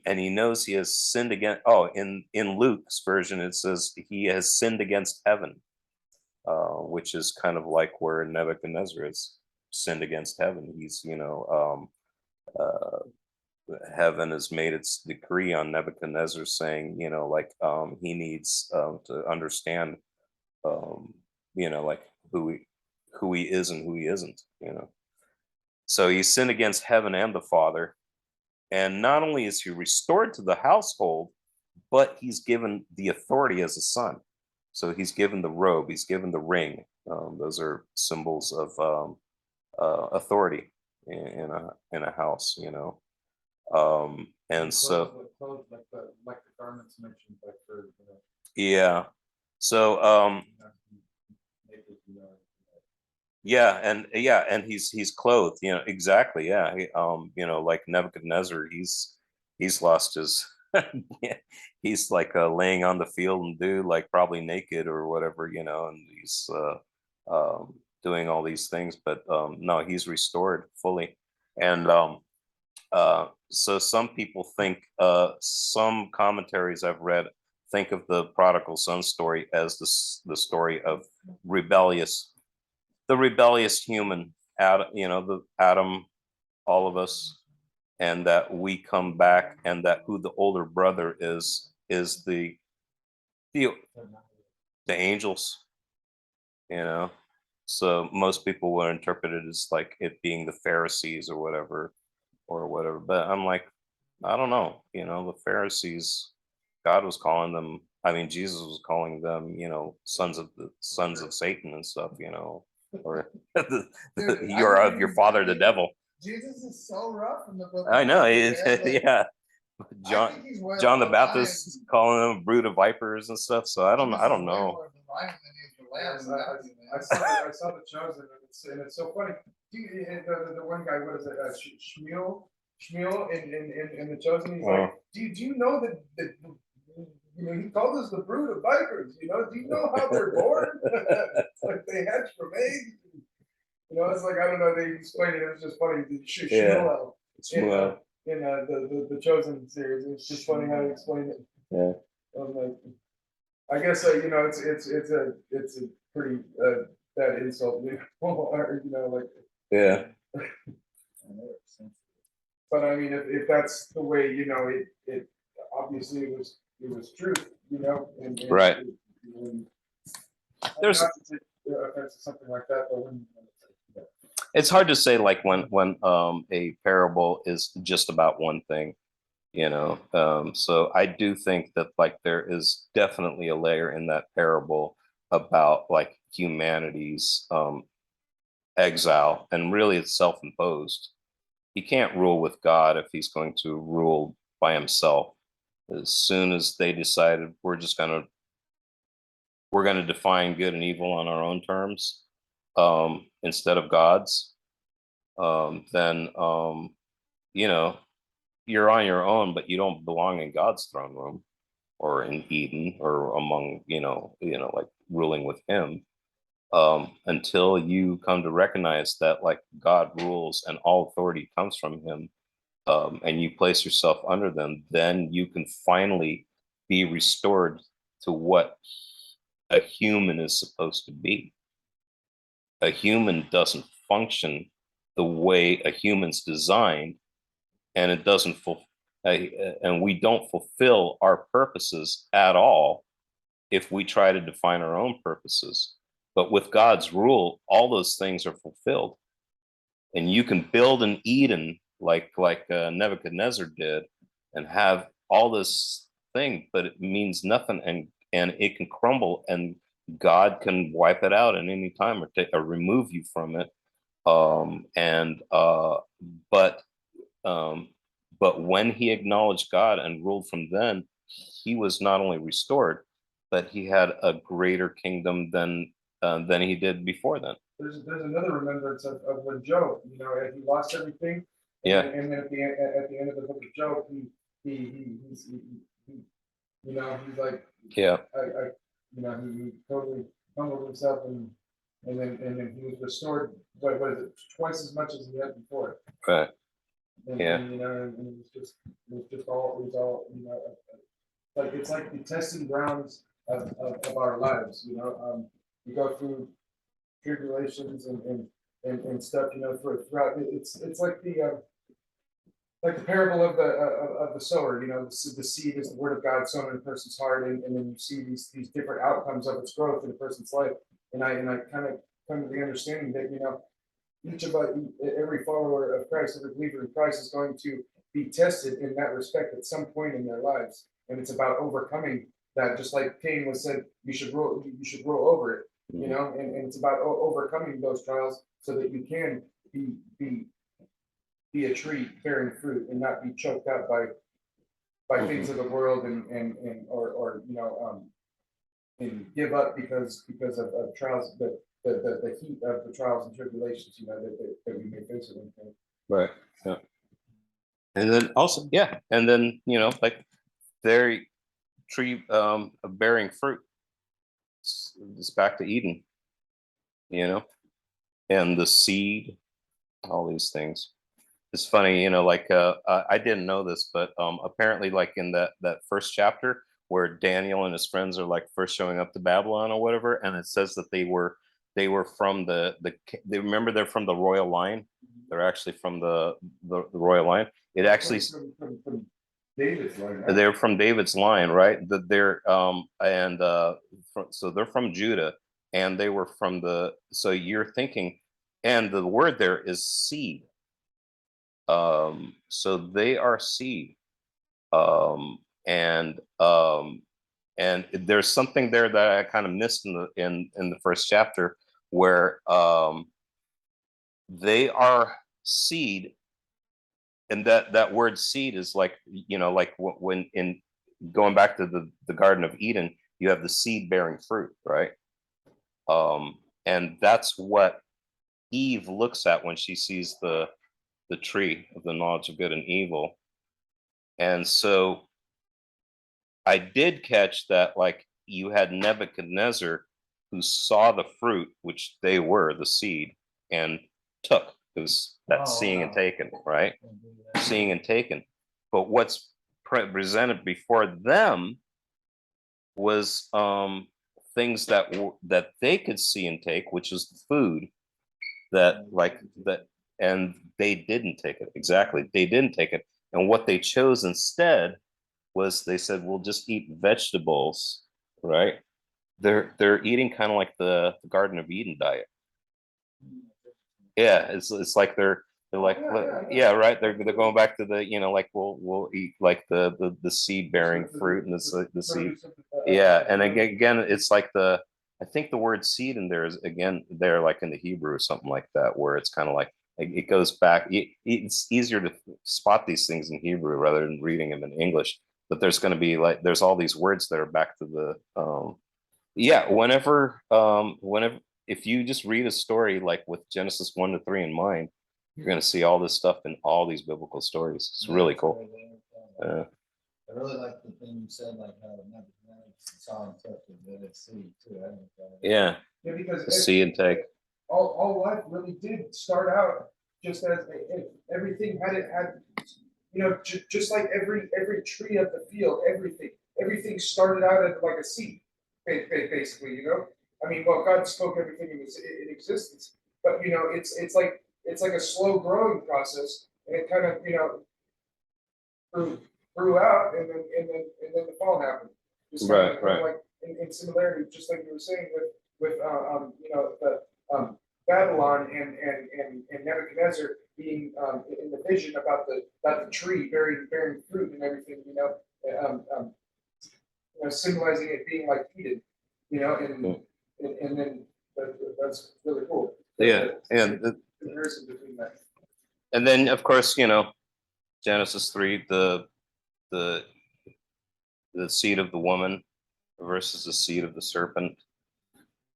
and he knows he has sinned against. Oh, in Luke's version, it says he has sinned against heaven, which is kind of like where Nebuchadnezzar has sinned against heaven. He's, heaven has made its decree on Nebuchadnezzar, saying, he needs to understand, like who he is and who he isn't. So he sinned against heaven and the Father. And not only is he restored to the household, but he's given the authority as a son. So he's given the robe, he's given the ring. Those are symbols of authority in a house, and so like the garments mentioned, like for yeah. So and he's clothed, exactly, yeah. Like Nebuchadnezzar, he's lost his yeah, he's like laying on the field and dew, like probably naked or whatever, and he's doing all these things, but no, he's restored fully. And so some people think, some commentaries I've read think of the prodigal son story as the story of the rebellious human, Adam, the Adam, all of us, and that we come back, and that who the older brother is the angels, So most people would interpret it as like it being the Pharisees or whatever, or whatever. But I'm like, I don't know, the Pharisees, God was calling them, I mean, Jesus was calling them, sons of Satan and stuff, or Dude, you're of your father, the devil. Jesus is so rough in the book. I know, Man, like, yeah. I John think he's way John the more Baptist lion- calling them a brood of vipers and stuff. So I don't Jesus is way know. more of a lion than he is the lamb in I, Matthew, man. I saw the Chosen, and it's so funny. The one guy, what is it, Shmuel in the Chosen, he's like, do you know that he called us the brood of vipers, do you know how they're born? It's like they hatch from eggs. It's like, I don't know, they explained it, it was just funny, Shmuel. Shmuel. In the Chosen series, it's just funny how he explained it. Yeah. I'm like, I guess it's a pretty bad insult, like. Yeah. But I mean, if that's the way, it obviously it was truth, and Right. There's not to take offense to something like that, but when. it's hard to say like when a parable is just about one thing, so I do think that like there is definitely a layer in that parable about like humanity's exile, and really it's self-imposed. He can't rule with God if he's going to rule by himself. As soon as they decided we're going to define good and evil on our own terms, instead of God's, then you're on your own, but you don't belong in God's throne room or in Eden or among like ruling with him, until you come to recognize that like God rules and all authority comes from him, and you place yourself under them. Then you can finally be restored to what a human is supposed to be. A human doesn't function the way a human's designed, and it doesn't and we don't fulfill our purposes at all if we try to define our own purposes. But with God's rule, all those things are fulfilled, and you can build an Eden like Nebuchadnezzar did, and have all this thing, but it means nothing, and it can crumble, and God can wipe it out at any time, or remove you from it. But when he acknowledged God and ruled from then, he was not only restored, but he had a greater kingdom than he did before then. There's another remembrance of when Job, he lost everything. Yeah. And then at the end of the book of Job, he's like, yeah, he totally humbled himself, and then he was restored. What is it? Twice as much as he had before. right. And it was all like it's like the testing grounds of our lives. We go through tribulations and stuff. Throughout it's like the parable of the sower. The seed is the word of God sown in a person's heart, and then you see these different outcomes of its growth in a person's life. And I kind of come to the understanding that each of us, every follower of Christ, every believer in Christ is going to be tested in that respect at some point in their lives, and it's about overcoming that. Just like Cain was said, you should rule over it, and it's about overcoming those trials so that you can be a tree bearing fruit and not be choked out by things of the world and and give up because of trials, the heat of the trials and tribulations, that we may face at one point. Right. Yeah. And then also, and then like very tree bearing fruit. It's back to Eden, and the seed, all these things. It's funny, I didn't know this, but apparently, like in that first chapter where Daniel and his friends are like first showing up to Babylon or whatever, and it says that they were from they remember they're from the royal line. They're actually from the royal line. It actually from David's line. Right? They're from David's line, right? So they're from Judah, and they were from so you're thinking, and the word there is seed. So they are seed. Um, and um, and there's something there that I kind of missed in the first chapter where they are seed, and that word seed is like, like when in going back to the Garden of Eden, you have the seed bearing fruit, right? And that's what Eve looks at when she sees the tree of the knowledge of good and evil. And so I did catch that, like, you had Nebuchadnezzar who saw the fruit, which they were the seed, and took, because that's Oh, seeing and wow. taken, right? Seeing and taken. But what's presented before them was things that they could see and take, which is the food that, like, that, and they didn't take it. Exactly, they didn't take it. And what they chose instead was, they said, we'll just eat vegetables, right? They're eating kind of like the Garden of Eden diet. Yeah, it's like they're like, yeah, right. They're going back to the, like, we'll eat like the seed bearing fruit and the seed. Yeah, and again, it's like I think the word seed in there is, again, there, like in the Hebrew or something like that, where it's kind of like it goes back. It's easier to spot these things in Hebrew rather than reading them in English. But there's going to be, like, there's all these words that are back to yeah, whenever, if you just read a story like with Genesis 1 to 3 in mind, you're going to see all this stuff in all these biblical stories. It's really cool. I really like the thing you said, like how Nebuchadnezzar saw and took the good seed too. I think Yeah, Yeah, because the see and take. all life really did start out just as everything had, just like every tree of the field, everything started out as like a seed, basically, I mean, well, God spoke everything in existence, but it's like a slow growing process, and it kind of, grew out, and then the fall happened. Just kind of like in similarity, just like you were saying with the Babylon and Nebuchadnezzar being in the vision about the tree bearing fruit and everything, symbolizing it being like Eden, and then that's really cool. Yeah, The comparison between that. and then of course, Genesis 3, the the seed of the woman versus the seed of the serpent.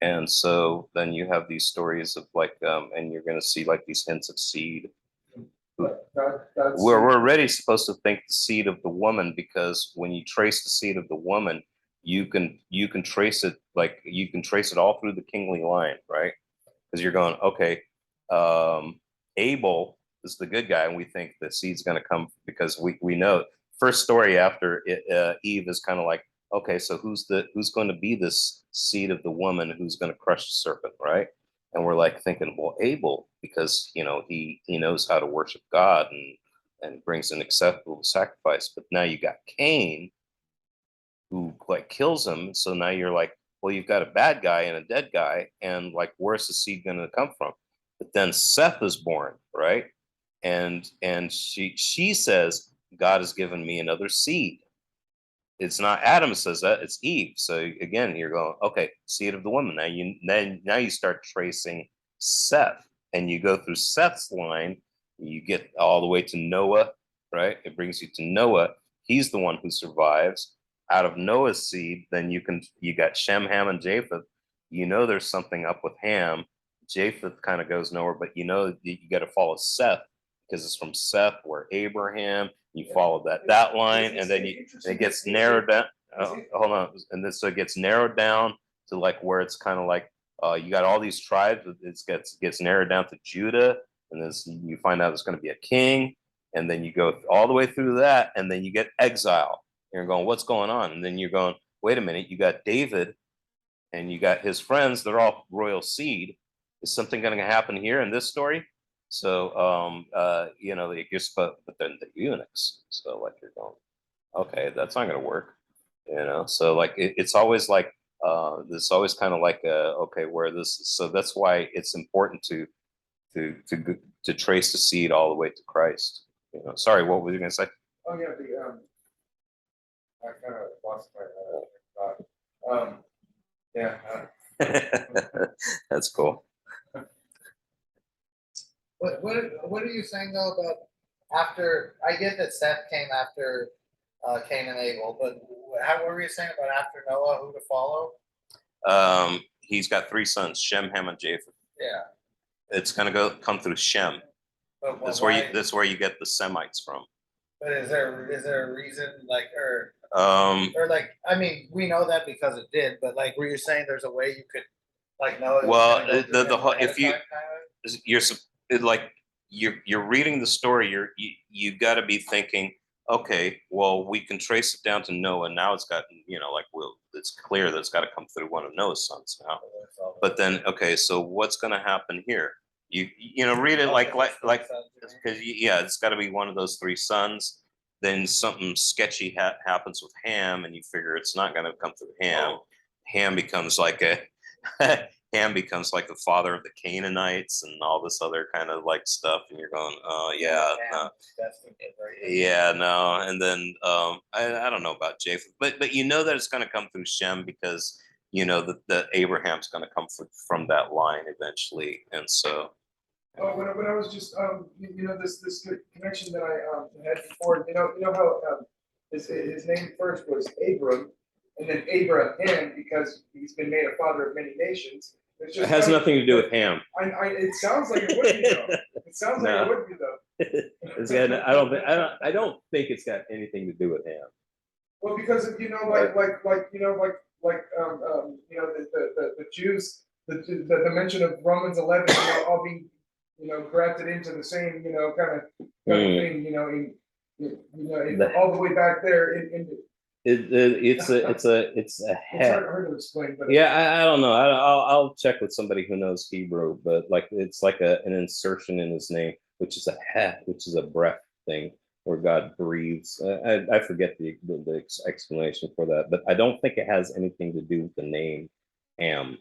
And so then you have these stories of, like, and you're going to see, like, these hints of seed. We're already supposed to think the seed of the woman, because when you trace the seed of the woman, you can trace it, like, you can trace it all through the kingly line, right? Because you're going, okay, Abel is the good guy, and we think the seed's going to come, because we know first story after Eve is kind of like, okay, so who's going to be this seed of the woman who's going to crush the serpent, right? And we're like thinking, well, Abel, because he knows how to worship God and brings an acceptable sacrifice. But now you got Cain, who, like, kills him. So now you're like, well, you've got a bad guy and a dead guy, and, like, where's the seed going to come from? But then Seth is born, right? And she says, God has given me another seed. It's not Adam who says that, it's Eve. So again, you're going, okay, seed of the woman. Now you start tracing Seth, and you go through Seth's line, you get all the way to Noah, right? It brings you to Noah. He's the one who survives. Out of Noah's seed, then you got Shem, Ham, and Japheth. There's something up with Ham. Japheth kind of goes nowhere, but you got to follow Seth, because it's from Seth where Abraham. You follow that line, and then it gets narrowed down. Hold on, and then so it gets narrowed down to, like, where it's kind of like, you got all these tribes. It gets narrowed down to Judah, and then you find out there's going to be a king, and then you go all the way through that, and then you get exile. And you're going, what's going on? And then you're going, wait a minute, you got David, and you got his friends. They're all royal seed. Is something going to happen here in this story? So, you're supposed, but then the eunuchs. So, like, you're going, okay, that's not going to work. So, like, it's always like, this always kind of like, okay, where this. So that's why it's important to trace the seed all the way to Christ. You know, sorry, what were you gonna say? Oh, yeah, I kind of lost my, thought. Yeah, That's cool. What are you saying though about after? I get that Seth came after Cain and Abel, but what were you saying about after Noah? Who to follow? He's got three sons, Shem, Ham, and Japheth. Yeah, It's gonna come through Shem. but That's why? that's where you get the Semites from. But is there a reason like Um, or like I mean we know that because it did, but like were you saying there's a way you could like know it was Well, gonna go through the him whole- ahead if of you- time, kinda? you're like you're reading the story. You got to be thinking, okay, well, we can trace it down to Noah. Now it's got like it's clear that it's got to come through one of Noah's sons now. But then, okay, so what's going to happen here? You read it like because yeah, it's got to be one of those three sons. Then something sketchy happens with Ham, and you figure it's not going to come through Ham. Ham becomes like Ham becomes like the father of the Canaanites and all this other kind of like stuff, and you're going, oh yeah, no. Yeah, no. And then I don't know about Japheth, but you know that it's going to come through Shem because that Abraham's going to come from that line eventually, and so. oh, when I was just, this connection that I had before, you know how his name first was Abram, and then Abraham because he's been made a father of many nations. It's It just has funny. nothing to do with Ham. It sounds like it would be though. It sounds like it No. would be though. I don't think it's got anything to do with Ham. Well, because of, the Jews, the mention of Romans 11, all being, grafted into the same, kind of thing, all the way back there in It's a it's head. hard to explain, but Yeah, I don't know. I'll check with somebody who knows Hebrew, but like it's like an insertion in his name, which is a het, which is a breath thing where God breathes. I forget the explanation for that, but I don't think it has anything to do with the name Ham.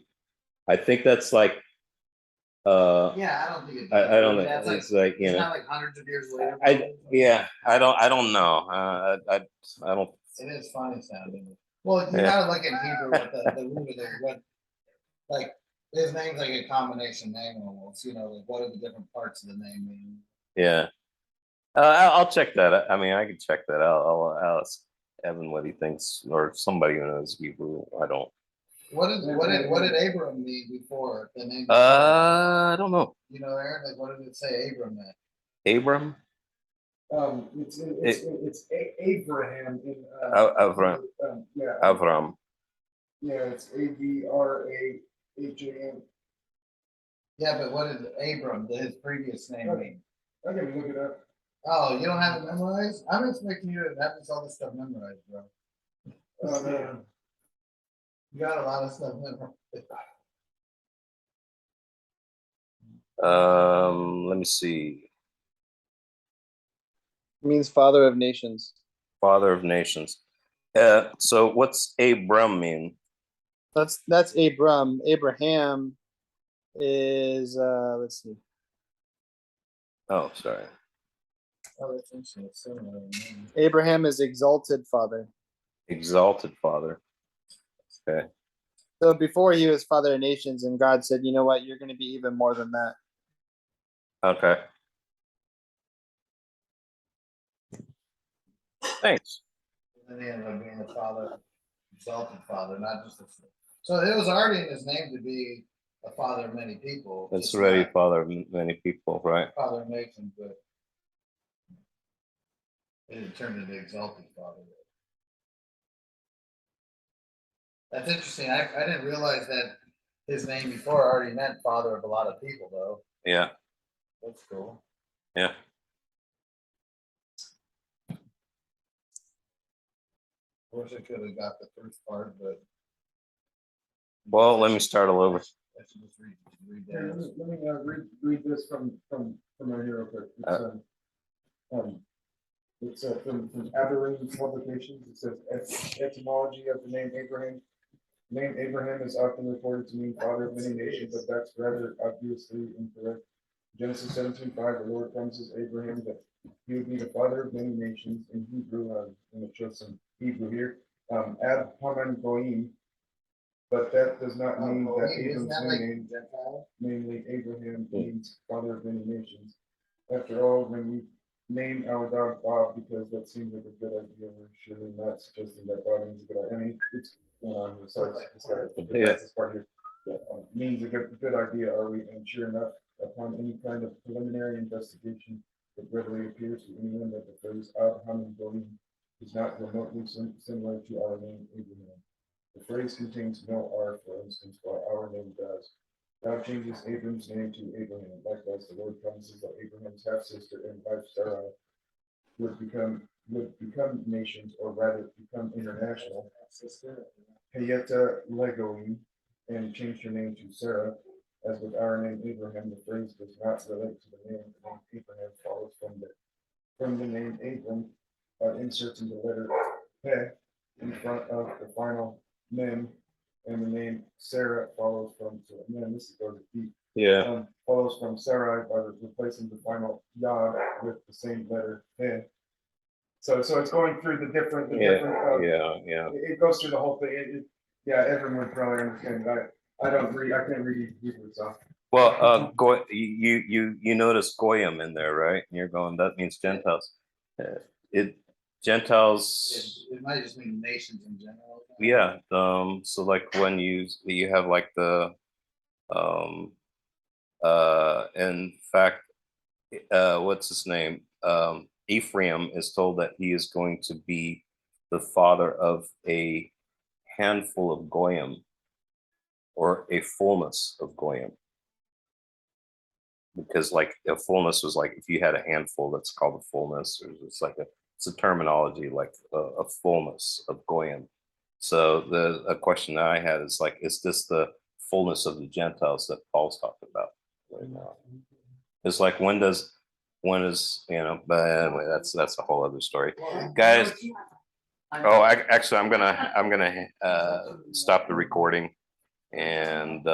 I think that's like Yeah, I don't think it I don't know. That's It's like it's not like hundreds of years later. I don't know. I don't. It is funny sounding. Well, you Yeah. gotta look in Hebrew what the root of their what like his name's like a combination name almost, like what are the different parts of the name mean? Yeah. I'll check that. I mean, I can check that out. I'll ask Evan what he thinks, or somebody who knows Hebrew. I don't. What did Abram mean before the name? I don't know. Aaron, like what did it say Abram meant? Abram. it's Abraham in Avram. yeah, Avram. yeah, it's Abraham. Yeah, but what did Abram, his previous name mean? I can look it up. Oh, you don't have it memorized? I'm expecting you to have all this stuff memorized, bro. Oh, man. You got a lot of stuff memorized. Let me see. Means father of nations. Father of nations. So what's Abram mean? That's Abram. Abraham is let's see. Oh, sorry. Oh, that's interesting. It's similar. Abraham is exalted father. Exalted Father. Okay. So before he was father of nations, and God said, you know what, you're going to be even more than that. Okay. Thanks. And then he ended up being the father, exalted father, not just a. So it was already in his name to be a father of many people. That's just already not Father of many people, right? Father of nations, but it turned into exalted father. That's interesting. I didn't realize that his name before already meant father of a lot of people, though. Yeah. That's cool. Yeah. I wish I could have got the first part, but. Well, let me start all over. I should just read Here, that. let me read this from right here real quick. It's from Abilene Publications. It says etymology of the name Abraham. The name Abraham is often reported to mean father of many nations, but that's rather obviously incorrect. Genesis 17:5, the Lord promises Abraham that He would be the father of many nations in Hebrew. I'm going to show some Hebrew here. Ab Haman Goyim, but that does not mean that Isn't Abram's that like name, Gentile? namely Abraham, means father of many nations. After all, when we name our dog Bob, because that seems like a good idea, we're surely not suggesting that Bob means a good idea. I mean, it's going on here, so it's Yeah. this part here. Means a good idea, are we? And sure enough, upon any kind of preliminary investigation, it readily appears to anyone that the phrase Abraham Goyim is not remotely similar to our name Abraham. The phrase contains no R, for instance, while our name does. God changes Abram's name to Abraham. Likewise, the Lord promises that Abraham's half sister and wife Sarah would become nations, or rather become international. Hayeta Legoim, and changed her name to Sarah. As with our name Abraham, the phrase does not relate to the name. The name Abraham follows from the name Abram by inserting the letter He in front of the final mem, and the name Sarah follows from, so man, this is going deep. Yeah, Follows from Sarai by replacing the final yod with the same letter He. So it's going through the different, yeah. it goes through the whole thing. Yeah, everyone would probably understand. I can't read Hebrew, so. Well, you notice Goyim in there, right? And you're going, that means Gentiles. It Gentiles, It might just mean nations in general. yeah. So like when you have like the in fact, what's his name? Ephraim is told that he is going to be the father of a handful of Goyim, or a fullness of Goyim. Because like a fullness was like if you had a handful, that's called a fullness, or it's like it's a terminology like a fullness of Goyim. So a question that I had is like, is this the fullness of the Gentiles that Paul's talking about right now? It's like when is but anyway, that's a whole other story, guys. Oh, actually, I'm gonna stop the recording and